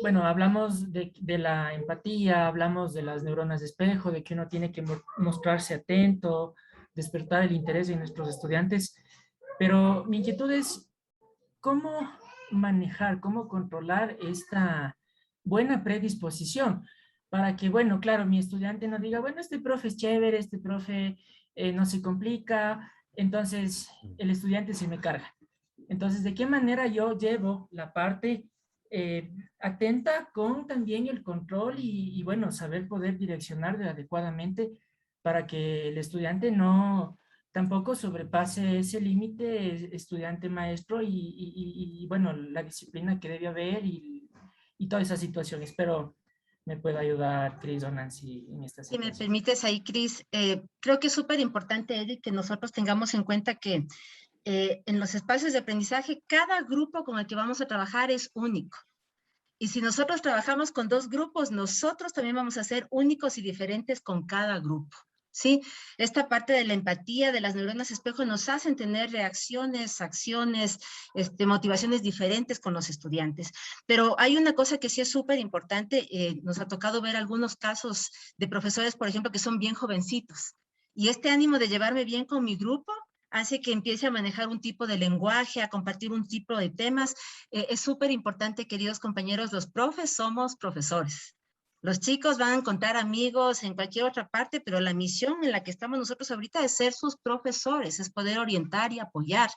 bueno, hablamos de la empatía, hablamos de las neuronas de espejo, de que uno tiene que mostrarse atento, despertar el interés de nuestros estudiantes, pero mi inquietud es cómo manejar, cómo controlar esta buena predisposición para que, bueno, claro, mi estudiante no diga, bueno, este profe es chévere, este profe no se complica, entonces el estudiante se me carga. Entonces, ¿de qué manera yo llevo la parte atenta con también el control y, bueno, saber poder direccionar adecuadamente para que el estudiante no tampoco sobrepase ese límite estudiante-maestro y, bueno, la disciplina que debe haber y toda esa situación? Espero me pueda ayudar Cris o Nancy en esta situación. Si me permites ahí, Cris, creo que es súper importante, Eric, que nosotros tengamos en cuenta que en los espacios de aprendizaje, cada grupo con el que vamos a trabajar es único. Y si nosotros trabajamos con 2 grupos, nosotros también vamos a ser únicos y diferentes con cada grupo. ¿Sí? Esta parte de la empatía, de las neuronas espejo, nos hacen tener reacciones, acciones, motivaciones diferentes con los estudiantes. Pero hay una cosa que sí es súper importante, nos ha tocado ver algunos casos de profesores, por ejemplo, que son bien jovencitos. Y este ánimo de llevarme bien con mi grupo hace que empiece a manejar un tipo de lenguaje, a compartir un tipo de temas. Es súper importante, queridos compañeros, los profes somos profesores. Los chicos van a encontrar amigos en cualquier otra parte, pero la misión en la que estamos nosotros ahorita es ser sus profesores, es poder orientar y apoyar.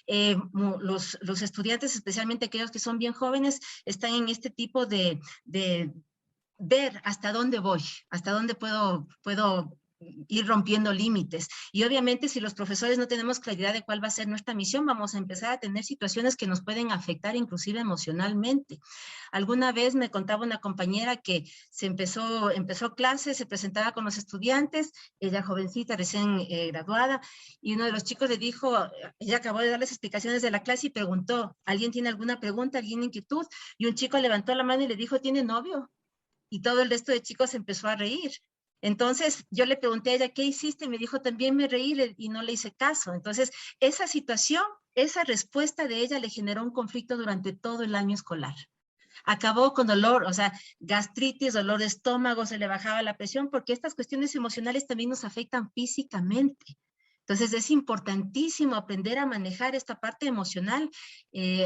Los estudiantes, especialmente aquellos que son bien jóvenes, están en este tipo de ver hasta dónde voy, hasta dónde puedo ir rompiendo límites. Y obviamente si los profesores no tenemos claridad de cuál va a ser nuestra misión, vamos a empezar a tener situaciones que nos pueden afectar inclusive emocionalmente. Alguna vez me contaba una compañera que empezó clases, se presentaba con los estudiantes, ella jovencita, recién graduada, y uno de los chicos le dijo, ella acabó de darles explicaciones de la clase y preguntó, ¿alguien tiene alguna pregunta, alguna inquietud? Y un chico levantó la mano y le dijo, ¿tiene novio? Y todo el resto de chicos empezó a reír. Entonces yo le pregunté a ella, ¿qué hiciste? Y me dijo, también me reí y no le hice caso. Entonces esa situación, esa respuesta de ella le generó un conflicto durante todo el año escolar. Acabó con dolor, o sea, gastritis, dolor de estómago, se le bajaba la presión, porque estas cuestiones emocionales también nos afectan físicamente. Entonces es importantísimo aprender a manejar esta parte emocional.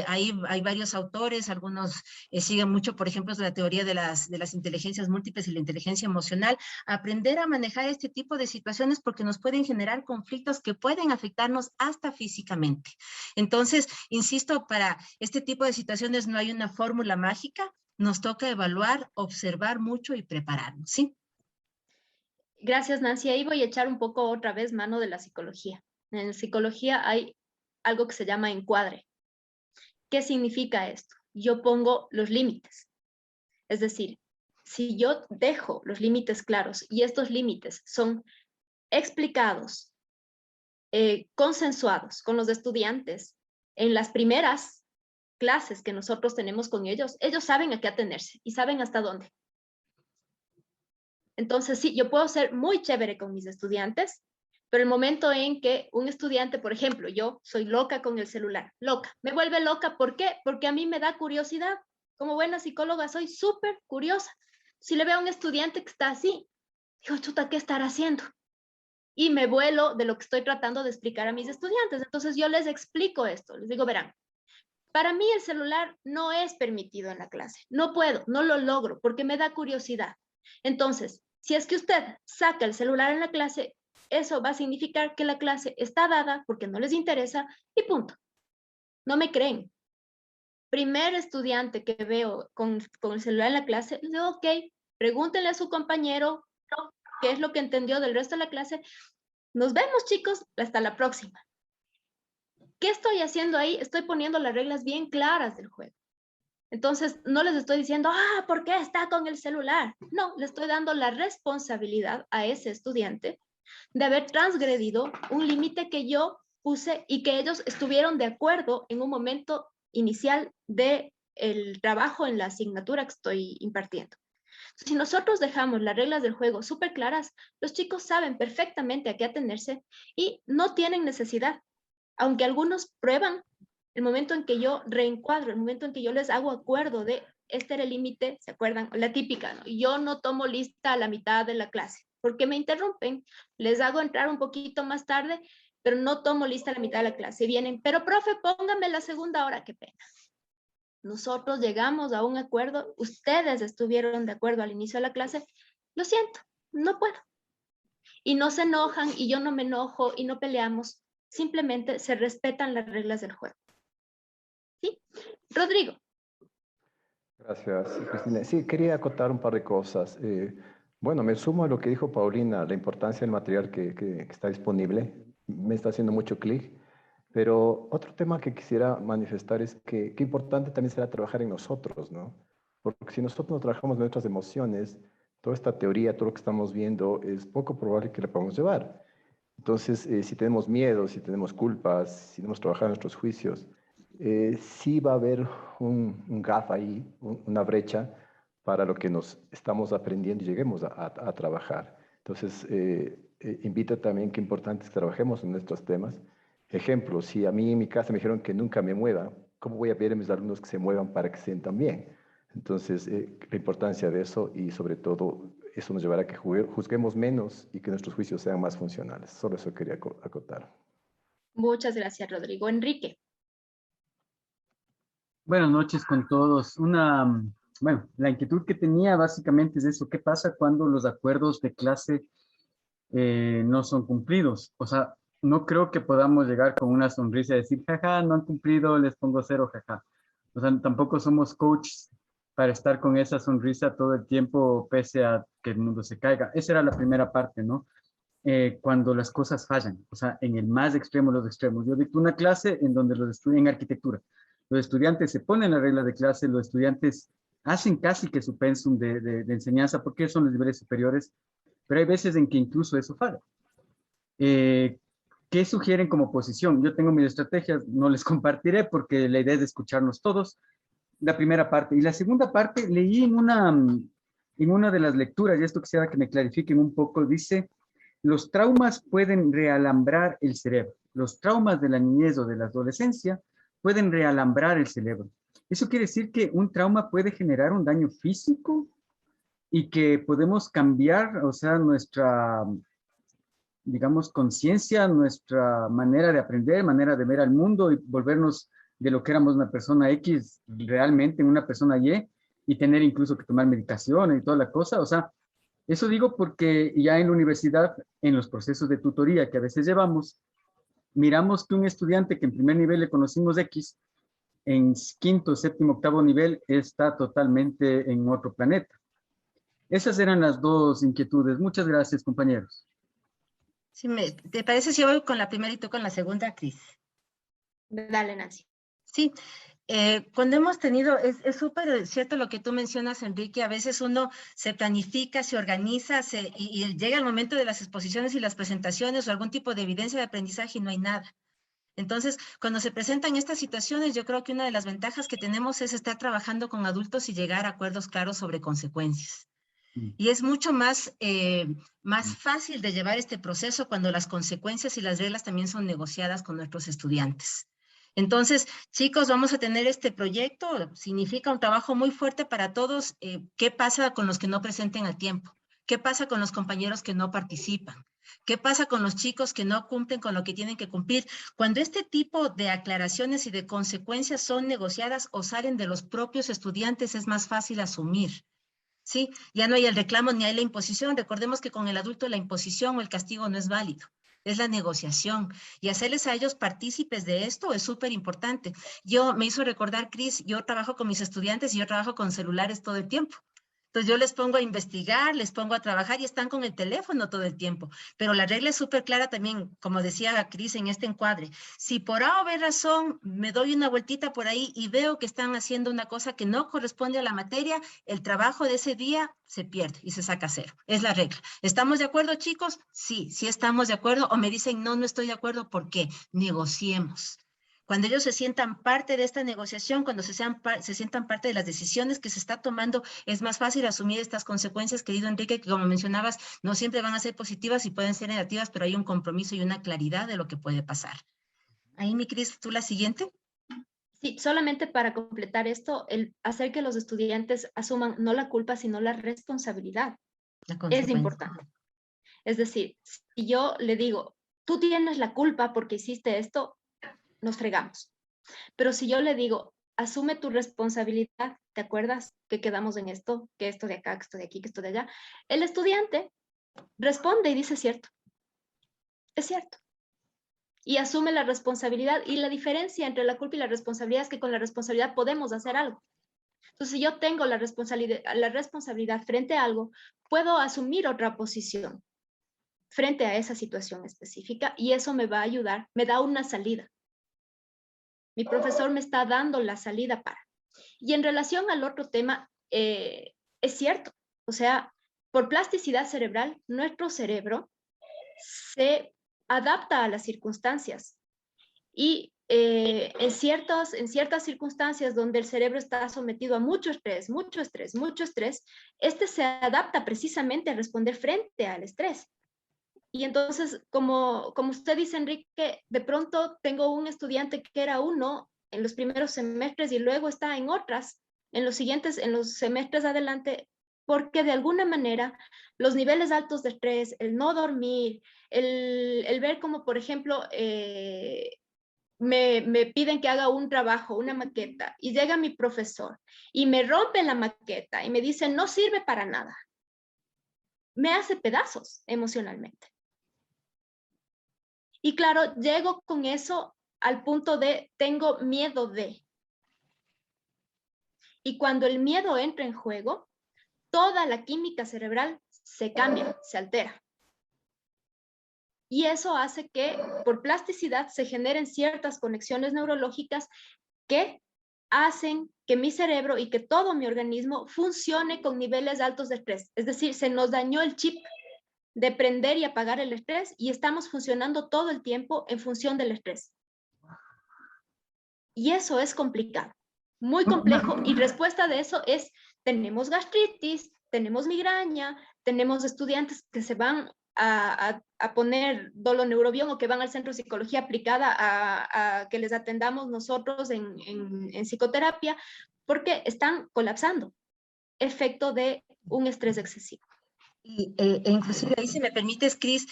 Hay varios autores, algunos siguen mucho, por ejemplo, la teoría de las inteligencias múltiples y la inteligencia emocional. Aprender a manejar este tipo de situaciones porque nos pueden generar conflictos que pueden afectarnos hasta físicamente. Entonces, insisto, para este tipo de situaciones no hay una fórmula mágica. Nos toca evaluar, observar mucho y prepararnos, ¿sí? Gracias, Nancy. Ahí voy a echar un poco otra vez mano de la psicología. En la psicología hay algo que se llama encuadre. ¿Qué significa esto? Yo pongo los límites. Es decir, si yo dejo los límites claros y estos límites son explicados, consensuados con los estudiantes en las primeras clases que nosotros tenemos con ellos, ellos saben a qué atenerse y saben hasta dónde. Entonces, sí, yo puedo ser muy chévere con mis estudiantes, pero el momento en que un estudiante, por ejemplo, yo soy loca con el celular, loca, me vuelve loca, ¿por qué? Porque a mí me da curiosidad. Como buena psicóloga soy súper curiosa. Si le veo a un estudiante que está así, digo, chuta, ¿qué estará haciendo? Y me vuelo de lo que estoy tratando de explicar a mis estudiantes. Entonces yo les explico esto, les digo, verán, para mí el celular no es permitido en la clase, no puedo, no lo logro porque me da curiosidad. Entonces, si es que usted saca el celular en la clase, eso va a significar que la clase está dada porque no les interesa y punto. No me creen. Primer estudiante que veo con el celular en la clase, les digo, ok, pregúntenle a su compañero qué es lo que entendió del resto de la clase. Nos vemos, chicos, hasta la próxima. ¿Qué estoy haciendo ahí? Estoy poniendo las reglas bien claras del juego. Entonces, no les estoy diciendo, ¿por qué está con el celular? No, le estoy dando la responsabilidad a ese estudiante de haber transgredido un límite que yo puse y que ellos estuvieron de acuerdo en un momento inicial del trabajo en la asignatura que estoy impartiendo. Si nosotros dejamos las reglas del juego súper claras, los chicos saben perfectamente a qué atenerse y no tienen necesidad. Aunque algunos prueban, el momento en que yo reencuadro, el momento en que yo les hago acuerdo de este era el límite, ¿se acuerdan? La típica, ¿no? Yo no tomo lista a la mitad de la clase, porque me interrumpen, les hago entrar un poquito más tarde, pero no tomo lista a la mitad de la clase. Vienen, pero profe, póngame la segunda hora, qué pena. Nosotros llegamos a un acuerdo, ustedes estuvieron de acuerdo al inicio de la clase, lo siento, no puedo. Y no se enojan y yo no me enojo y no peleamos, simplemente se respetan las reglas del juego. ¿Sí? Rodrigo. Gracias, Cristina. Sí, quería acotar un par de cosas. Bueno, me sumo a lo que dijo Paulina, la importancia del material que está disponible. Me está haciendo mucho clic. Pero otro tema que quisiera manifestar es que qué importante también será trabajar en nosotros, ¿no? Porque si nosotros no trabajamos nuestras emociones, toda esta teoría, todo lo que estamos viendo, es poco probable que la podamos llevar. Entonces, si tenemos miedo, si tenemos culpas, si no hemos trabajado en nuestros juicios, sí va a haber un gap ahí, una brecha para lo que nos estamos aprendiendo y lleguemos a trabajar. Entonces, invito también que importante es que trabajemos en nuestros temas. Ejemplo, si a mí en mi casa me dijeron que nunca me mueva, ¿cómo voy a pedir a mis alumnos que se muevan para que se sientan bien? Entonces, la importancia de eso y sobre todo eso nos llevará a que juzguemos menos y que nuestros juicios sean más funcionales. Solo eso quería acotar. Muchas gracias, Rodrigo. Enrique. Buenas noches con todos. Bueno, la inquietud que tenía básicamente es eso. ¿Qué pasa cuando los acuerdos de clase no son cumplidos? O sea, no creo que podamos llegar con una sonrisa y decir, jaja, no han cumplido, les pongo 0, jaja. O sea, tampoco somos coaches para estar con esa sonrisa todo el tiempo pese a que el mundo se caiga. Esa era la primera parte, ¿no? Cuando las cosas fallan, o sea, en el más extremo de los extremos. Yo dicto una clase en donde los estudian arquitectura. Los estudiantes se ponen las reglas de clase, los estudiantes hacen casi que su pensum de enseñanza porque son los niveles superiores, pero hay veces en que incluso eso falla. ¿Qué sugieren como posición? Yo tengo mis estrategias, no les compartiré porque la idea es de escucharnos todos, la primera parte. Y la segunda parte, leí en una de las lecturas, y esto quisiera que me clarifiquen un poco, dice, los traumas pueden realambrar el cerebro. Los traumas de la niñez o de la adolescencia pueden realambrar el cerebro. Eso quiere decir que un trauma puede generar un daño físico y que podemos cambiar, o sea, digamos, conciencia, nuestra manera de aprender, manera de ver al mundo y volvernos de lo que éramos una persona X realmente en una persona y tener incluso que tomar medicación y toda la cosa. O sea, eso digo porque ya en la universidad, en los procesos de tutoría que a veces llevamos, miramos que un estudiante que en primer nivel le conocimos X, en quinto, séptimo, octavo nivel está totalmente en otro planeta. Esas eran las dos inquietudes. Muchas gracias, compañeros. Sí, ¿te parece si yo voy con la primera y tú con la segunda, Cris? Dale, Nancy. Sí, cuando hemos tenido, es súper cierto lo que tú mencionas, Enrique, a veces uno se planifica, se organiza y llega el momento de las exposiciones y las presentaciones o algún tipo de evidencia de aprendizaje y no hay nada. Entonces, cuando se presentan estas situaciones, yo creo que una de las ventajas que tenemos es estar trabajando con adultos y llegar a acuerdos claros sobre consecuencias. Y es mucho más fácil de llevar este proceso cuando las consecuencias y las reglas también son negociadas con nuestros estudiantes. Entonces, chicos, vamos a tener este proyecto, significa un trabajo muy fuerte para todos. ¿Qué pasa con los que no presenten a tiempo? ¿Qué pasa con los compañeros que no participan? ¿Qué pasa con los chicos que no cumplen con lo que tienen que cumplir? Cuando este tipo de aclaraciones y de consecuencias son negociadas o salen de los propios estudiantes, es más fácil asumir. ¿Sí? Ya no hay el reclamo ni hay la imposición. Recordemos que con el adulto la imposición o el castigo no es válido. Es la negociación. Y hacerles a ellos partícipes de esto es súper importante. Me hizo recordar, Cris, yo trabajo con mis estudiantes y yo trabajo con celulares todo el tiempo. Entonces yo les pongo a investigar, les pongo a trabajar y están con el teléfono todo el tiempo. Pero la regla es súper clara también, como decía Cris en este encuadre. Si por A o B razón me doy una vueltita por ahí y veo que están haciendo una cosa que no corresponde a la materia, el trabajo de ese día se pierde y se saca cero. Es la regla. ¿Estamos de acuerdo, chicos? Sí, sí estamos de acuerdo. O me dicen, no, no estoy de acuerdo. ¿Por qué? Negociemos. Cuando ellos se sientan parte de esta negociación, cuando se sientan parte de las decisiones que se está tomando, es más fácil asumir estas consecuencias, querido Enrique, que como mencionabas, no siempre van a ser positivas y pueden ser negativas, pero hay un compromiso y una claridad de lo que puede pasar. Ahí, mi Cris, ¿tú la siguiente? Sí, solamente para completar esto, el hacer que los estudiantes asuman no la culpa, sino la responsabilidad. Es importante. Es decir, si yo le digo, tú tienes la culpa porque hiciste esto, nos fregamos. Pero si yo le digo, asume tu responsabilidad, ¿te acuerdas que quedamos en esto? Que esto de acá, que esto de aquí, que esto de allá. El estudiante responde y dice cierto. Es cierto. Y asume la responsabilidad. Y la diferencia entre la culpa y la responsabilidad es que con la responsabilidad podemos hacer algo. Entonces, si yo tengo la responsabilidad frente a algo, puedo asumir otra posición frente a esa situación específica y eso me va a ayudar, me da una salida. Mi profesor me está dando la salida para. Y en relación al otro tema, es cierto, o sea, por plasticidad cerebral, nuestro cerebro se adapta a las circunstancias. Y en ciertas circunstancias donde el cerebro está sometido a mucho estrés, este se adapta precisamente a responder frente al estrés. Y entonces, como usted dice, Enrique, de pronto tengo un estudiante que era 1 en los primeros semestres y luego está en otras, en los semestres adelante, porque de alguna manera los niveles altos de estrés, el no dormir, el ver como, por ejemplo, me piden que haga un trabajo, una maqueta, y llega mi profesor y me rompe la maqueta y me dice, no sirve para nada. Me hace pedazos emocionalmente. Y claro, llego con eso al punto de tengo miedo de. Y cuando el miedo entra en juego, toda la química cerebral se cambia, se altera. Y eso hace que por plasticidad se generen ciertas conexiones neurológicas que hacen que mi cerebro y que todo mi organismo funcione con niveles altos de estrés. Es decir, se nos dañó el chip de prender y apagar el estrés y estamos funcionando todo el tiempo en función del estrés. Y eso es complicado, muy complejo, y respuesta de eso es, tenemos gastritis, tenemos migraña, tenemos estudiantes que se van a poner doloneurobión o que van al centro de psicología aplicada a que les atendamos nosotros en psicoterapia, porque están colapsando, efecto de un estrés excesivo. Inclusive ahí, si me permites, Cris,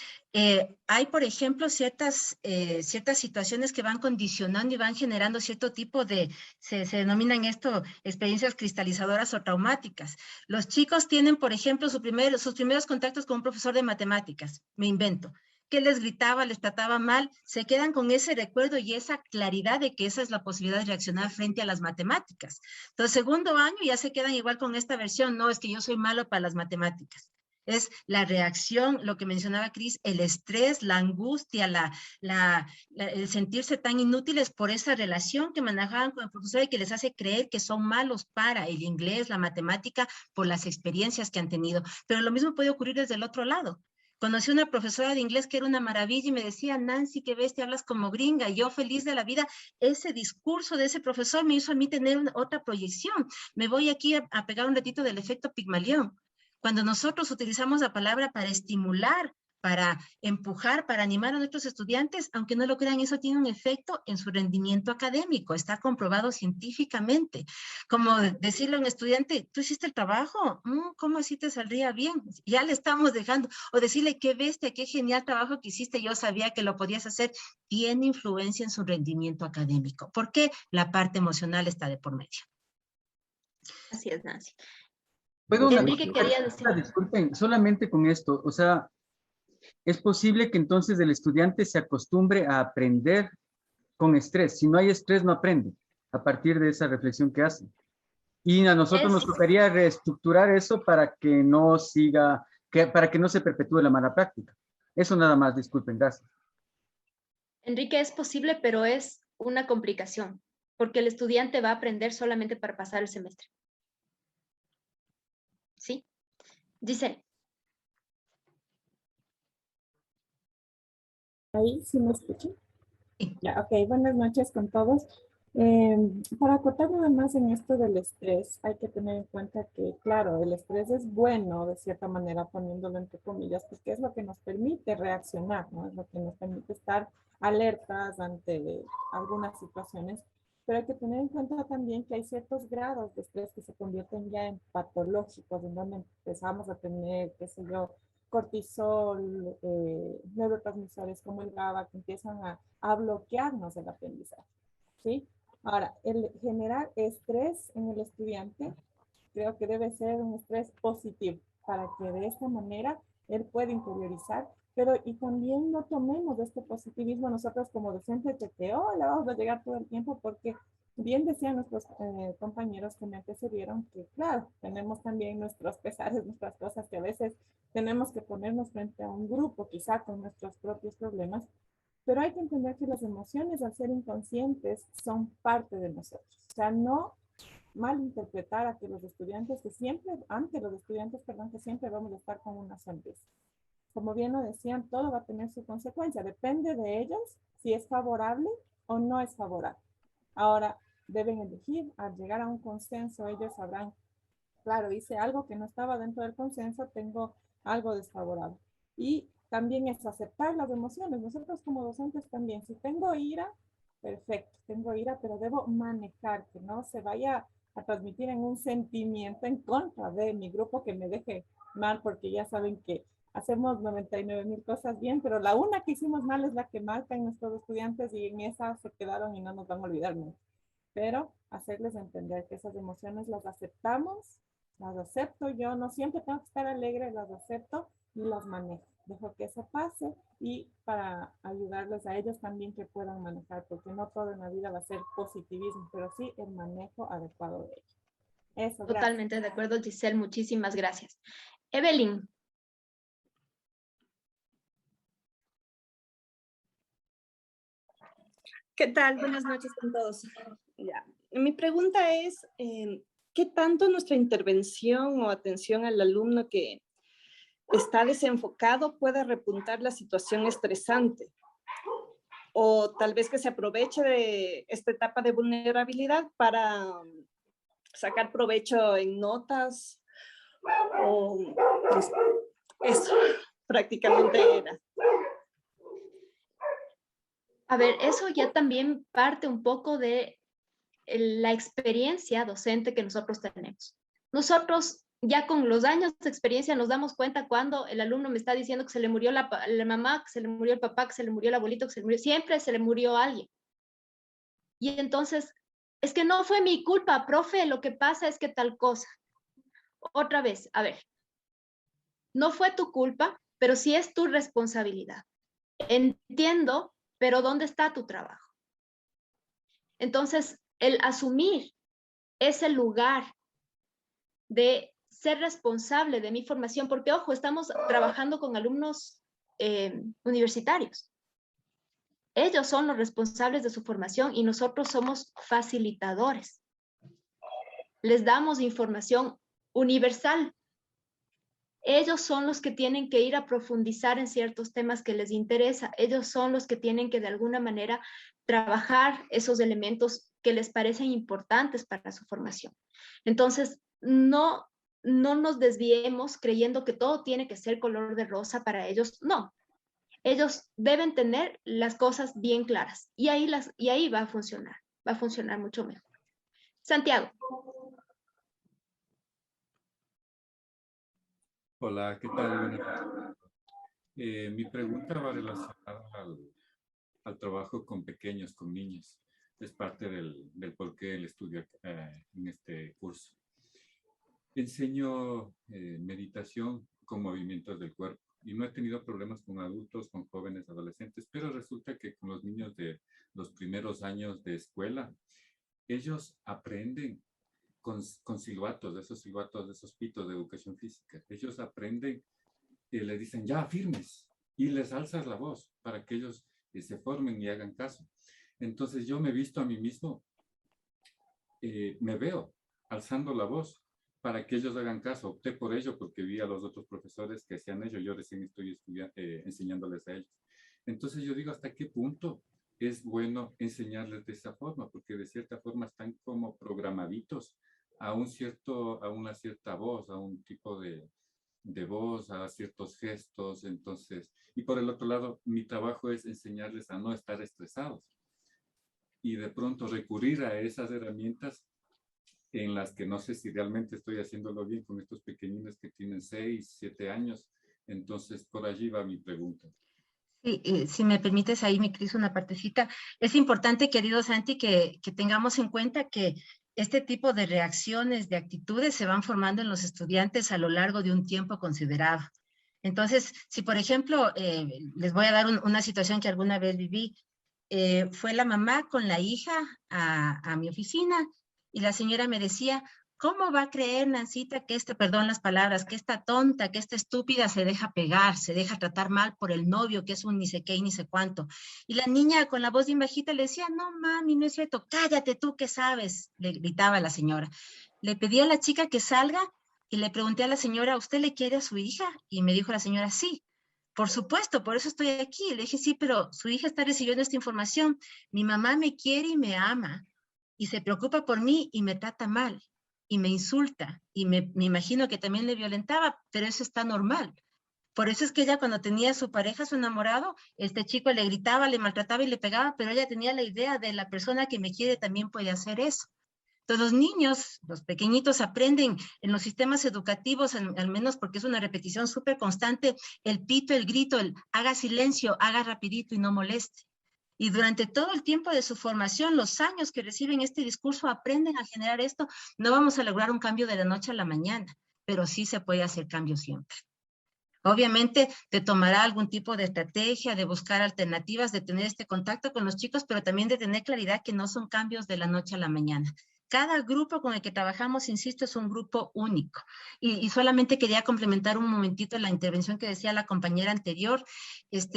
hay, por ejemplo, ciertas situaciones que van condicionando y van generando cierto tipo de, se denominan esto, experiencias cristalizadoras o traumáticas. Los chicos tienen, por ejemplo, sus primeros contactos con un profesor de matemáticas, me invento, que les gritaba, les trataba mal, se quedan con ese recuerdo y esa claridad de que esa es la posibilidad de reaccionar frente a las matemáticas. Entonces, segundo año ya se quedan igual con esta versión, no, es que yo soy malo para las matemáticas. Es la reacción, lo que mencionaba Cris, el estrés, la angustia, el sentirse tan inútiles por esa relación que manejaban con el profesor y que les hace creer que son malos para el inglés, la matemática, por las experiencias que han tenido. Pero lo mismo puede ocurrir desde el otro lado. Conocí una profesora de inglés que era una maravilla y me decía, Nancy, qué bestia, hablas como gringa. Y yo feliz de la vida. Ese discurso de ese profesor me hizo a mí tener otra proyección. Me voy aquí a pegar un ratito del efecto Pigmalión. Cuando nosotros utilizamos la palabra para estimular, para empujar, para animar a nuestros estudiantes, aunque no lo crean, eso tiene un efecto en su rendimiento académico, está comprobado científicamente. Como decirle a un estudiante, ¿tú hiciste el trabajo? ¿Cómo así te saldría bien? Ya le estamos dejando. O decirle, qué bestia, qué genial trabajo que hiciste, yo sabía que lo podías hacer. Tiene influencia en su rendimiento académico. ¿Por qué? La parte emocional está de por medio. Así es, Nancy. Enrique quería decir. Disculpen, solamente con esto, o sea, es posible que entonces el estudiante se acostumbre a aprender con estrés. Si no hay estrés, no aprende, a partir de esa reflexión que hace. Y a nosotros nos tocaría reestructurar eso para que no siga, para que no se perpetúe la mala práctica. Eso nada más, disculpen, gracias. Enrique, es posible, pero es una complicación, porque el estudiante va a aprender solamente para pasar el semestre. ¿Sí? Giselle. Ahí, ¿sí me escuchan? Ya, ok, buenas noches con todos. Para acotar nada más en esto del estrés, hay que tener en cuenta que, claro, el estrés es bueno, de cierta manera, poniéndolo entre comillas, porque es lo que nos permite reaccionar, ¿no? Es lo que nos permite estar alertas ante algunas situaciones, pero hay que tener en cuenta también que hay ciertos grados de estrés que se convierten ya en patológicos, en donde empezamos a tener, qué sé yo, cortisol, neurotransmisores como el GABA, que empiezan a bloquearnos el aprendizaje, ¿sí? Ahora, el generar estrés en el estudiante, creo que debe ser un estrés positivo, para que de esta manera él pueda interiorizar, pero y también no tomemos este positivismo nosotros como docentes de que, oh, le vamos a llegar todo el tiempo, porque bien decían nuestros compañeros que me antecedieron que, claro, tenemos también nuestros pesares, nuestras cosas que a veces tenemos que ponernos frente a un grupo, quizá con nuestros propios problemas, pero hay que entender que las emociones, al ser inconscientes, son parte de nosotros. O sea, no malinterpretar a que los estudiantes, que siempre vamos a estar con una sonrisa. Como bien lo decían, todo va a tener su consecuencia. Depende de ellos si es favorable o no es favorable. Ahora, deben elegir, al llegar a un consenso, ellos sabrán, claro, hice algo que no estaba dentro del consenso, tengo algo desfavorable. Y también es aceptar las emociones. Nosotros como docentes también, si tengo ira, perfecto, tengo ira, pero debo manejar, que no se vaya a transmitir en un sentimiento en contra de mi grupo que me deje mal, porque ya saben que hacemos 99,000 cosas bien, pero la una que hicimos mal es la que marca en nuestros estudiantes y en esa se quedaron y no nos van a olvidar nunca. Pero hacerles entender que esas emociones las aceptamos, las acepto yo, no siempre tengo que estar alegre, las acepto y las manejo. Dejo que eso pase y para ayudarles a ellos también que puedan manejar, porque no todo en la vida va a ser positivismo, pero sí el manejo adecuado de ellos. Eso, totalmente gracias. De acuerdo, Giselle, muchísimas gracias. Evelyn. ¿Qué tal? Buenas noches con todos. Ya. Mi pregunta es, ¿qué tanto nuestra intervención o atención al alumno que está desenfocado puede repuntar la situación estresante? O tal vez que se aproveche de esta etapa de vulnerabilidad para sacar provecho en notas o pues, eso prácticamente era. A ver, eso ya también parte un poco de la experiencia docente que nosotros tenemos. Nosotros ya con los años de experiencia nos damos cuenta cuando el alumno me está diciendo que se le murió la mamá, que se le murió el papá, que se le murió el abuelito, que se le murió, siempre se le murió alguien. Y entonces, es que no fue mi culpa, profe, lo que pasa es que tal cosa. Otra vez, a ver, no fue tu culpa, pero sí es tu responsabilidad. Entiendo, pero ¿dónde está tu trabajo? Entonces, el asumir ese lugar de ser responsable de mi formación, porque ojo, estamos trabajando con alumnos universitarios. Ellos son los responsables de su formación y nosotros somos facilitadores. Les damos información universal. Ellos son los que tienen que ir a profundizar en ciertos temas que les interesa. Ellos son los que tienen que de alguna manera trabajar esos elementos que les parecen importantes para su formación. Entonces, no nos desviemos creyendo que todo tiene que ser color de rosa para ellos. No. Ellos deben tener las cosas bien claras y ahí va a funcionar mucho mejor. Santiago. Hola, ¿qué tal? Mi pregunta va relacionada al trabajo con pequeños, con niños. Es parte del por qué el estudio en este curso. Enseño meditación con movimientos del cuerpo y no he tenido problemas con adultos, con jóvenes, adolescentes, pero resulta que con los niños de los primeros años de escuela, ellos aprenden con silbatos, de esos pitos de educación física. Ellos aprenden y les dicen, ya, firmes, y les alzas la voz para que ellos se formen y hagan caso. Entonces yo me he visto a mí mismo, me veo alzando la voz para que ellos hagan caso. Opté por ello porque vi a los otros profesores que hacían ello. Yo recién estoy enseñándoles a ellos. Entonces yo digo, ¿hasta qué punto es bueno enseñarles de esa forma? Porque de cierta forma están como programaditos a una cierta voz, a un tipo de voz, a ciertos gestos. Entonces, y por el otro lado, mi trabajo es enseñarles a no estar estresados y de pronto recurrir a esas herramientas en las que no sé si realmente estoy haciéndolo bien con estos pequeñines que tienen 6, 7 años. Entonces, por allí va mi pregunta. Sí, si me permites ahí, mi Cris, una partecita. Es importante, querido Santi, que tengamos en cuenta que este tipo de reacciones, de actitudes se van formando en los estudiantes a lo largo de un tiempo considerado. Entonces, si por ejemplo, les voy a dar una situación que alguna vez viví, fue la mamá con la hija a mi oficina y la señora me decía, ¿cómo va a creer Nancita que perdón las palabras, que esta tonta, que esta estúpida se deja pegar, se deja tratar mal por el novio, que es un ni sé qué y ni sé cuánto? Y la niña con la voz bien bajita le decía, no mami, no es cierto, cállate tú que sabes, le gritaba la señora. Le pedí a la chica que salga y le pregunté a la señora, ¿usted le quiere a su hija? Y me dijo la señora, sí. Por supuesto, por eso estoy aquí. Le dije, sí, pero su hija está recibiendo esta información. Mi mamá me quiere y me ama y se preocupa por mí y me trata mal y me insulta y me imagino que también le violentaba, pero eso está normal. Por eso es que ella cuando tenía a su pareja, su enamorado, este chico le gritaba, le maltrataba y le pegaba, pero ella tenía la idea de la persona que me quiere también puede hacer eso. Entonces los niños, los pequeñitos aprenden en los sistemas educativos, al menos porque es una repetición súper constante, el pito, el grito, el haga silencio, haga rapidito y no moleste. Y durante todo el tiempo de su formación, los años que reciben este discurso, aprenden a generar esto. No vamos a lograr un cambio de la noche a la mañana, pero sí se puede hacer cambio siempre. Obviamente te tomará algún tipo de estrategia, de buscar alternativas, de tener este contacto con los chicos, pero también de tener claridad que no son cambios de la noche a la mañana. Cada grupo con el que trabajamos, insisto, es un grupo único. Y solamente quería complementar un momentito la intervención que decía la compañera anterior. Es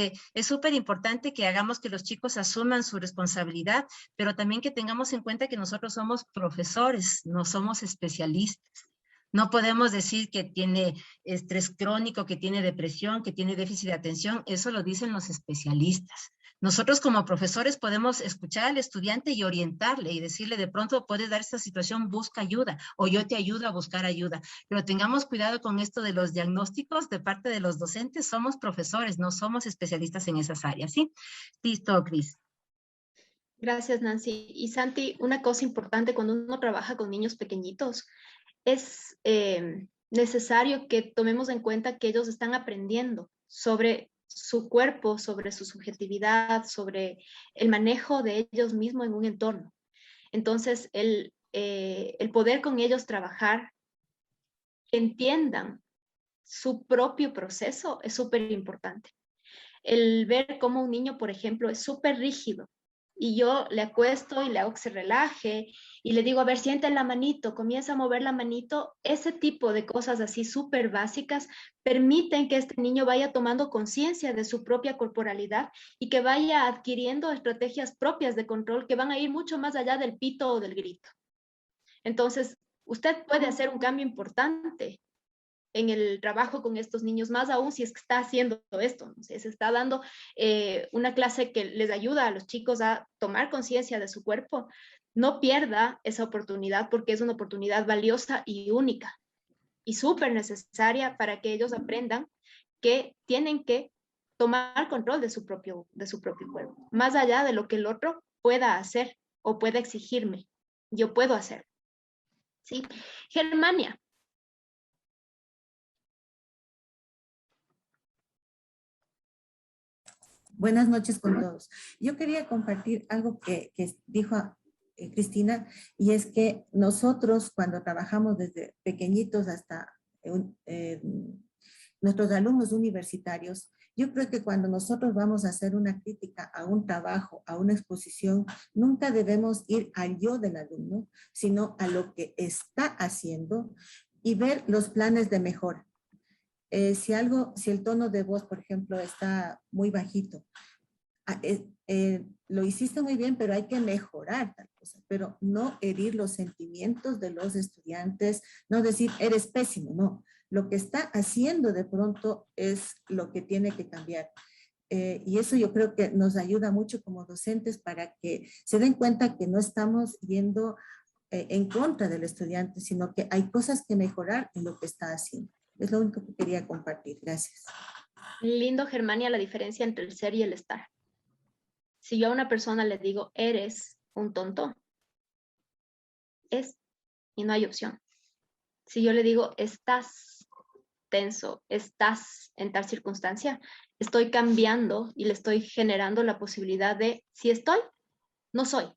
súper importante que hagamos que los chicos asuman su responsabilidad, pero también que tengamos en cuenta que nosotros somos profesores, no somos especialistas. No podemos decir que tiene estrés crónico, que tiene depresión, que tiene déficit de atención. Eso lo dicen los especialistas. Nosotros como profesores podemos escuchar al estudiante y orientarle y decirle de pronto puedes dar esta situación, busca ayuda o yo te ayudo a buscar ayuda. Pero tengamos cuidado con esto de los diagnósticos de parte de los docentes. Somos profesores, no somos especialistas en esas áreas, ¿sí? Listo, Cris. Gracias, Nancy. Y Santi, una cosa importante cuando uno trabaja con niños pequeñitos es necesario que tomemos en cuenta que ellos están aprendiendo sobre su cuerpo, sobre su subjetividad, sobre el manejo de ellos mismos en un entorno. Entonces, el poder con ellos trabajar, que entiendan su propio proceso es súper importante. El ver cómo un niño, por ejemplo, es súper rígido y yo le acuesto y le hago que se relaje y le digo, a ver, siente la manito, comienza a mover la manito. Ese tipo de cosas así súper básicas permiten que este niño vaya tomando conciencia de su propia corporalidad y que vaya adquiriendo estrategias propias de control que van a ir mucho más allá del pito o del grito. Entonces, usted puede hacer un cambio importante en el trabajo con estos niños, más aún si es que está haciendo esto, ¿no? Si se está dando una clase que les ayuda a los chicos a tomar conciencia de su cuerpo, no pierda esa oportunidad porque es una oportunidad valiosa y única y súper necesaria para que ellos aprendan que tienen que tomar control de su propio cuerpo, más allá de lo que el otro pueda hacer o pueda exigirme, yo puedo hacer. ¿Sí? Germania. Buenas noches con todos. Yo quería compartir algo que dijo Cristina, y es que nosotros cuando trabajamos desde pequeñitos hasta nuestros alumnos universitarios, yo creo que cuando nosotros vamos a hacer una crítica a un trabajo, a una exposición, nunca debemos ir al yo del alumno, sino a lo que está haciendo y ver los planes de mejora. Si el tono de voz, por ejemplo, está muy bajito, lo hiciste muy bien, pero hay que mejorar tal cosa, pero no herir los sentimientos de los estudiantes, no decir, eres pésimo, no. Lo que está haciendo de pronto es lo que tiene que cambiar. Y eso yo creo que nos ayuda mucho como docentes para que se den cuenta que no estamos yendo en contra del estudiante, sino que hay cosas que mejorar en lo que está haciendo. Es lo único que quería compartir. Gracias. Lindo, Germania, la diferencia entre el ser y el estar. Si yo a una persona le digo, eres un tonto, es y no hay opción. Si yo le digo, estás tenso, estás en tal circunstancia, estoy cambiando y le estoy generando la posibilidad de, si estoy, no soy.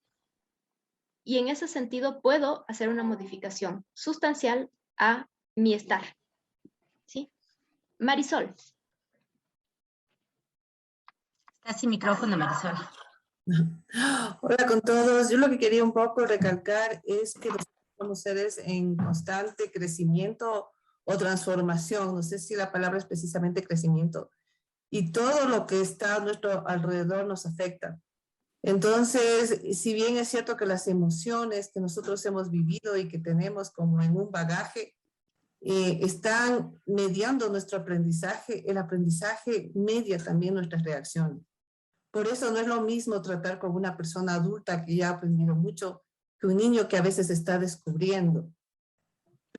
Y en ese sentido puedo hacer una modificación sustancial a mi estar. ¿Sí? Marisol. Está sin micrófono, Marisol. Hola con todos. Yo lo que quería un poco recalcar es que somos seres en constante crecimiento o transformación. No sé si la palabra es precisamente crecimiento. Y todo lo que está a nuestro alrededor nos afecta. Entonces, si bien es cierto que las emociones que nosotros hemos vivido y que tenemos como en un bagaje, están mediando nuestro aprendizaje, el aprendizaje media también nuestras reacciones. Por eso no es lo mismo tratar con una persona adulta que ya ha aprendido mucho que un niño que a veces está descubriendo.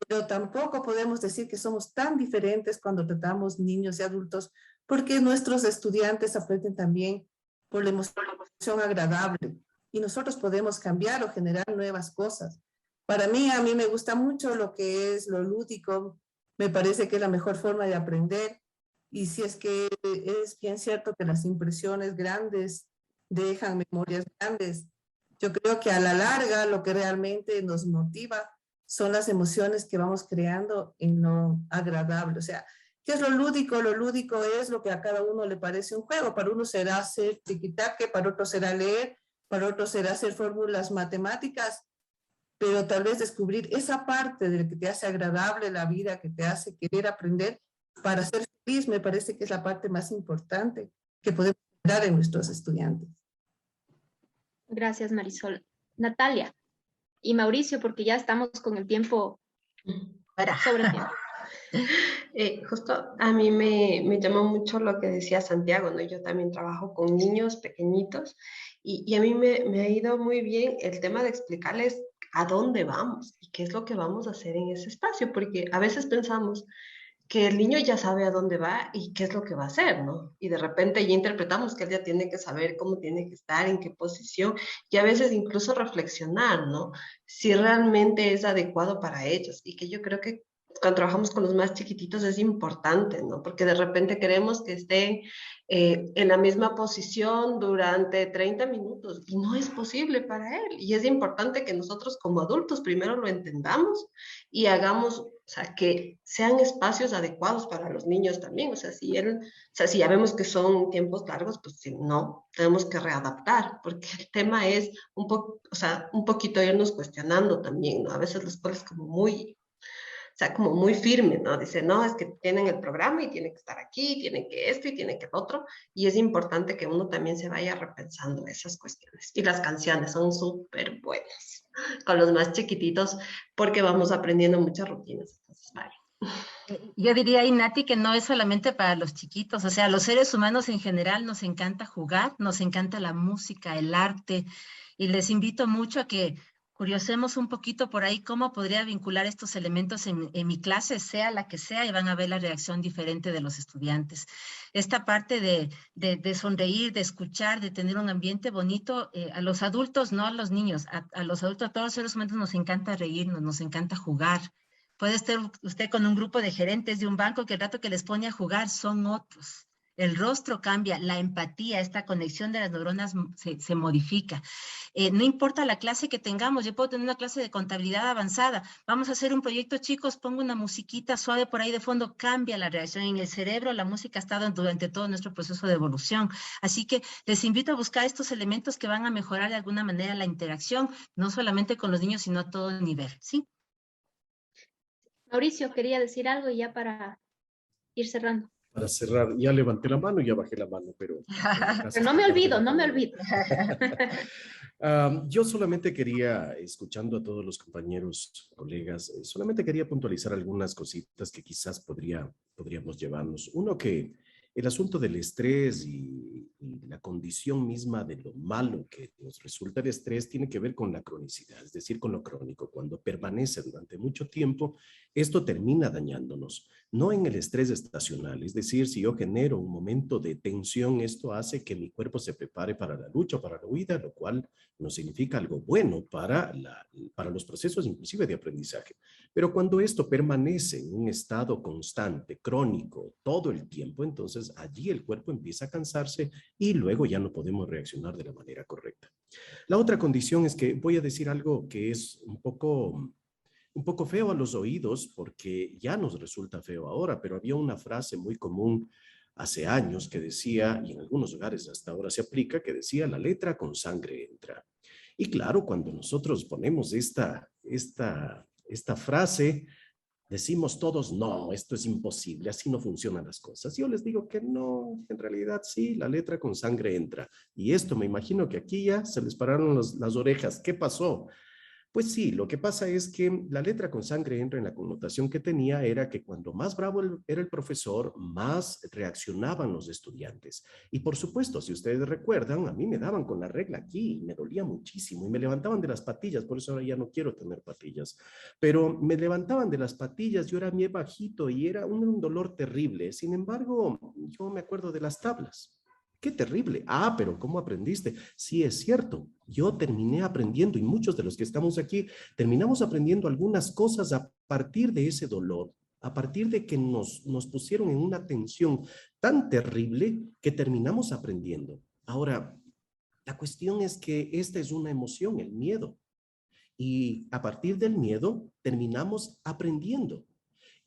Pero tampoco podemos decir que somos tan diferentes cuando tratamos niños y adultos, porque nuestros estudiantes aprenden también por la emoción agradable y nosotros podemos cambiar o generar nuevas cosas. Para mí, a mí me gusta mucho lo que es lo lúdico, me parece que es la mejor forma de aprender, y si es que es bien cierto que las impresiones grandes dejan memorias grandes, yo creo que a la larga lo que realmente nos motiva son las emociones que vamos creando en lo agradable. O sea, ¿qué es lo lúdico? Lo lúdico es lo que a cada uno le parece un juego. Para uno será hacer tiquitaque, para otro será leer, para otro será hacer fórmulas matemáticas, pero tal vez descubrir esa parte de lo que te hace agradable la vida, que te hace querer aprender para ser feliz, me parece que es la parte más importante que podemos dar en nuestros estudiantes. Gracias, Marisol. Natalia y Mauricio, porque ya estamos con el tiempo sobre tiempo. Justo a mí me llamó mucho lo que decía Santiago, ¿no? Yo también trabajo con niños pequeñitos y a mí me ha ido muy bien el tema de explicarles a dónde vamos y qué es lo que vamos a hacer en ese espacio, porque a veces pensamos que el niño ya sabe a dónde va y qué es lo que va a hacer, ¿no? Y de repente ya interpretamos que él ya tiene que saber cómo tiene que estar, en qué posición, y a veces incluso reflexionar, ¿no? Si realmente es adecuado para ellos, y que yo creo que cuando trabajamos con los más chiquititos es importante, ¿no? Porque de repente queremos que estén en la misma posición durante 30 minutos y no es posible para él. Y es importante que nosotros como adultos primero lo entendamos y hagamos, o sea, que sean espacios adecuados para los niños también. O sea, si ya vemos que son tiempos largos, pues si no, tenemos que readaptar, porque el tema es un poquito irnos cuestionando también, ¿no? A veces la escuela es como muy firme, ¿no? Dice, no, es que tienen el programa y tienen que estar aquí, tienen que esto y tienen que el otro, y es importante que uno también se vaya repensando esas cuestiones. Y las canciones son súper buenas con los más chiquititos porque vamos aprendiendo muchas rutinas. Entonces, vale. Yo diría, Nati, que no es solamente para los chiquitos, o sea, los seres humanos en general nos encanta jugar, nos encanta la música, el arte, y les invito mucho a que curiosemos un poquito por ahí cómo podría vincular estos elementos en mi clase, sea la que sea, y van a ver la reacción diferente de los estudiantes. Esta parte de sonreír, de escuchar, de tener un ambiente bonito, a los adultos, no a los niños, a los adultos, a todos los seres humanos nos encanta reírnos, nos encanta jugar. Puede estar usted con un grupo de gerentes de un banco que el rato que les pone a jugar son otros. El rostro cambia, la empatía, esta conexión de las neuronas se modifica. No importa la clase que tengamos, yo puedo tener una clase de contabilidad avanzada, vamos a hacer un proyecto, chicos, pongo una musiquita suave por ahí de fondo, cambia la reacción en el cerebro, la música ha estado durante todo nuestro proceso de evolución. Así que les invito a buscar estos elementos que van a mejorar de alguna manera la interacción, no solamente con los niños, sino a todo nivel, ¿sí? Mauricio quería decir algo y ya para ir cerrando. Para cerrar, ya levanté la mano y ya bajé la mano, pero no me olvido, no me olvido. Yo solamente quería, escuchando a todos los compañeros, colegas, solamente quería puntualizar algunas cositas que quizás podríamos llevarnos. Uno, que el asunto del estrés y la condición misma de lo malo que nos resulta el estrés tiene que ver con la cronicidad, es decir, con lo crónico. Cuando permanece durante mucho tiempo, esto termina dañándonos, no en el estrés estacional, es decir, si yo genero un momento de tensión, esto hace que mi cuerpo se prepare para la lucha, para la huida, lo cual no significa algo bueno para los procesos inclusive de aprendizaje. Pero cuando esto permanece en un estado constante, crónico, todo el tiempo, entonces allí el cuerpo empieza a cansarse y luego ya no podemos reaccionar de la manera correcta. La otra condición es que voy a decir algo que es un poco feo a los oídos, porque ya nos resulta feo ahora, pero había una frase muy común hace años que decía, y en algunos lugares hasta ahora se aplica, que decía: la letra con sangre entra. Y claro, cuando nosotros ponemos esta frase, decimos todos, no, esto es imposible, así no funcionan las cosas. Yo les digo que no, en realidad sí, la letra con sangre entra. Y esto me imagino que aquí ya se les pararon las orejas. ¿Qué pasó? Pues sí, lo que pasa es que la letra con sangre entra en la connotación que tenía, era que cuando más bravo era el profesor, más reaccionaban los estudiantes. Y por supuesto, si ustedes recuerdan, a mí me daban con la regla aquí y me dolía muchísimo y me levantaban de las patillas, por eso ahora ya no quiero tener patillas, pero me levantaban de las patillas, yo era bien bajito y era un dolor terrible. Sin embargo, yo me acuerdo de las tablas. ¡Qué terrible! Ah, pero ¿cómo aprendiste? Sí, es cierto. Yo terminé aprendiendo, y muchos de los que estamos aquí terminamos aprendiendo algunas cosas a partir de ese dolor, a partir de que nos pusieron en una tensión tan terrible que terminamos aprendiendo. Ahora, la cuestión es que esta es una emoción, el miedo. Y a partir del miedo terminamos aprendiendo.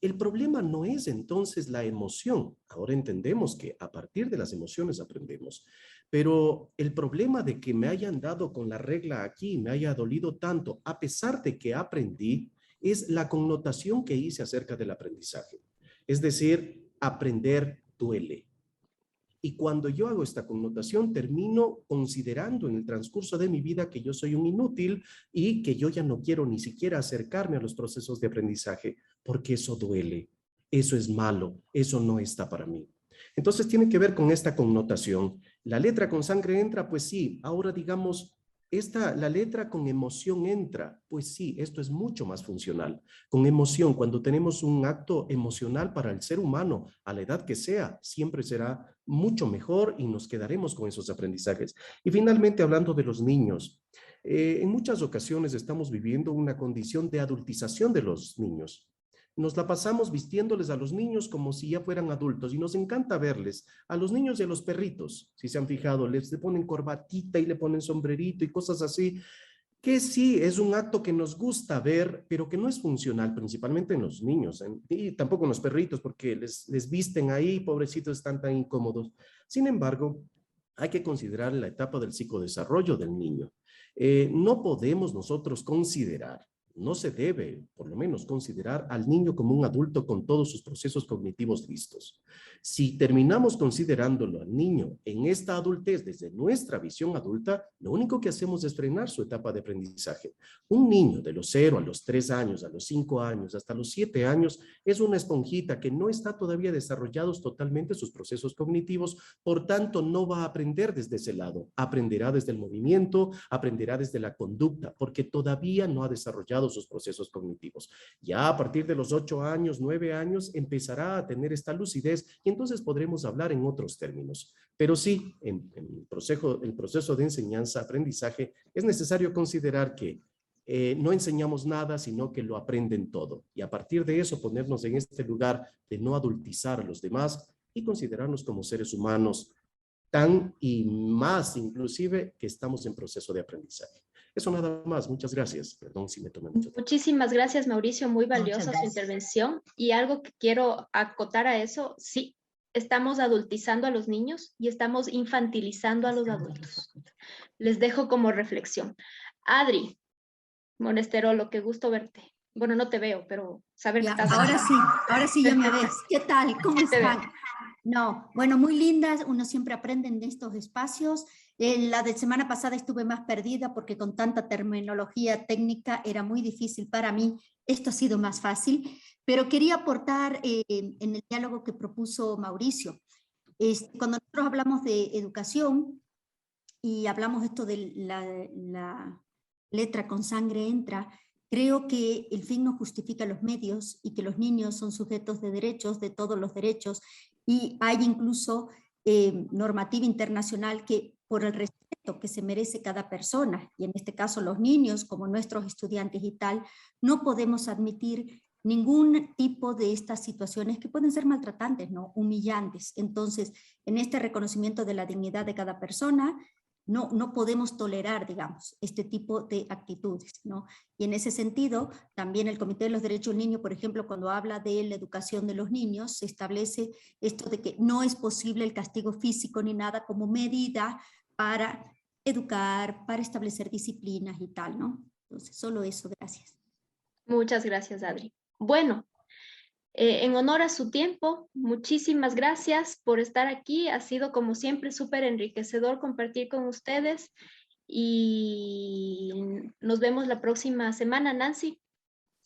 El problema no es entonces la emoción. Ahora entendemos que a partir de las emociones aprendemos. Pero el problema de que me hayan dado con la regla aquí, me haya dolido tanto, a pesar de que aprendí, es la connotación que hice acerca del aprendizaje. Es decir, aprender duele. Y cuando yo hago esta connotación, termino considerando en el transcurso de mi vida que yo soy un inútil y que yo ya no quiero ni siquiera acercarme a los procesos de aprendizaje, porque eso duele, eso es malo, eso no está para mí. Entonces tiene que ver con esta connotación. La letra con sangre entra, pues sí. Ahora digamos, la letra con emoción entra, pues sí, esto es mucho más funcional. Con emoción, cuando tenemos un acto emocional para el ser humano, a la edad que sea, siempre será mucho mejor y nos quedaremos con esos aprendizajes. Y finalmente, hablando de los niños, en muchas ocasiones estamos viviendo una condición de adultización de los niños. nos la pasamos vistiéndoles a los niños como si ya fueran adultos y nos encanta verles, a los niños y a los perritos, si se han fijado, les ponen corbatita y le ponen sombrerito y cosas así, que sí, es un acto que nos gusta ver, pero que no es funcional, principalmente en los niños, y tampoco en los perritos, porque les visten ahí, pobrecitos, están tan incómodos. Sin embargo, hay que considerar la etapa del psicodesarrollo del niño. No podemos nosotros considerar, no se debe, por lo menos, considerar al niño como un adulto con todos sus procesos cognitivos listos. Si terminamos considerándolo al niño en esta adultez desde nuestra visión adulta, lo único que hacemos es frenar su etapa de aprendizaje. Un niño de los 0 a los 3 años, a los 5 años, hasta los 7 años, es una esponjita que no está todavía desarrollados totalmente sus procesos cognitivos, por tanto no va a aprender desde ese lado. Aprenderá desde el movimiento, aprenderá desde la conducta, porque todavía no ha desarrollado sus procesos cognitivos. Ya a partir de los 8 años, 9 años, empezará a tener esta lucidez y entonces podremos hablar en otros términos. Pero sí, en el proceso de enseñanza-aprendizaje es necesario considerar que no enseñamos nada, sino que lo aprenden todo. Y a partir de eso, ponernos en este lugar de no adultizar a los demás y considerarnos como seres humanos tan y más inclusive que estamos en proceso de aprendizaje. Eso nada más. Muchas gracias. Perdón si me tomé mucho tiempo. Muchísimas gracias, Mauricio. Muy valiosa su intervención. Y algo que quiero acotar a eso, sí, estamos adultizando a los niños y estamos infantilizando a los adultos. Les dejo como reflexión. Adri Monesterolo, qué gusto verte. Bueno, no te veo, pero saber que estás ahora sí ya me ves. ¿Qué tal? ¿Cómo están? No, bueno, muy lindas, uno siempre aprende en estos espacios. La de semana pasada estuve más perdida porque con tanta terminología técnica era muy difícil para mí. Esto ha sido más fácil, pero quería aportar en el diálogo que propuso Mauricio. Cuando nosotros hablamos de educación y hablamos esto de la letra con sangre entra, creo que el fin no justifica los medios y que los niños son sujetos de derechos, de todos los derechos, y hay incluso normativa internacional que por el respeto que se merece cada persona, y en este caso los niños como nuestros estudiantes y tal, no podemos admitir ningún tipo de estas situaciones que pueden ser maltratantes, ¿no? Humillantes. Entonces, en este reconocimiento de la dignidad de cada persona, no podemos tolerar, digamos, este tipo de actitudes, ¿no? Y en ese sentido, también el Comité de los Derechos del Niño, por ejemplo, cuando habla de la educación de los niños, se establece esto de que no es posible el castigo físico ni nada como medida para educar, para establecer disciplinas y tal, ¿no? Entonces, solo eso, gracias. Muchas gracias, Adri. Bueno, en honor a su tiempo, muchísimas gracias por estar aquí. Ha sido, como siempre, súper enriquecedor compartir con ustedes y nos vemos la próxima semana, Nancy.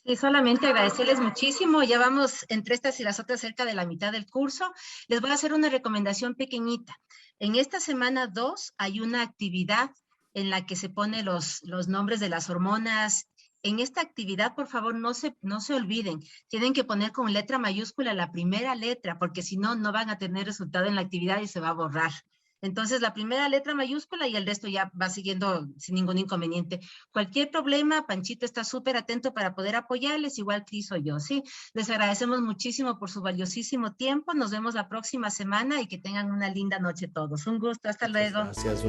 Sí, solamente agradecerles muchísimo. Ya vamos entre estas y las otras cerca de la mitad del curso. Les voy a hacer una recomendación pequeñita. En esta semana 2 hay una actividad en la que se pone los nombres de las hormonas. En esta actividad, por favor, no se olviden. Tienen que poner con letra mayúscula la primera letra, porque si no, no van a tener resultado en la actividad y se va a borrar. Entonces, la primera letra mayúscula y el resto ya va siguiendo sin ningún inconveniente. Cualquier problema, Panchito está súper atento para poder apoyarles, igual Cris o yo, ¿sí? Les agradecemos muchísimo por su valiosísimo tiempo. Nos vemos la próxima semana y que tengan una linda noche todos. Un gusto. Hasta luego. Gracias.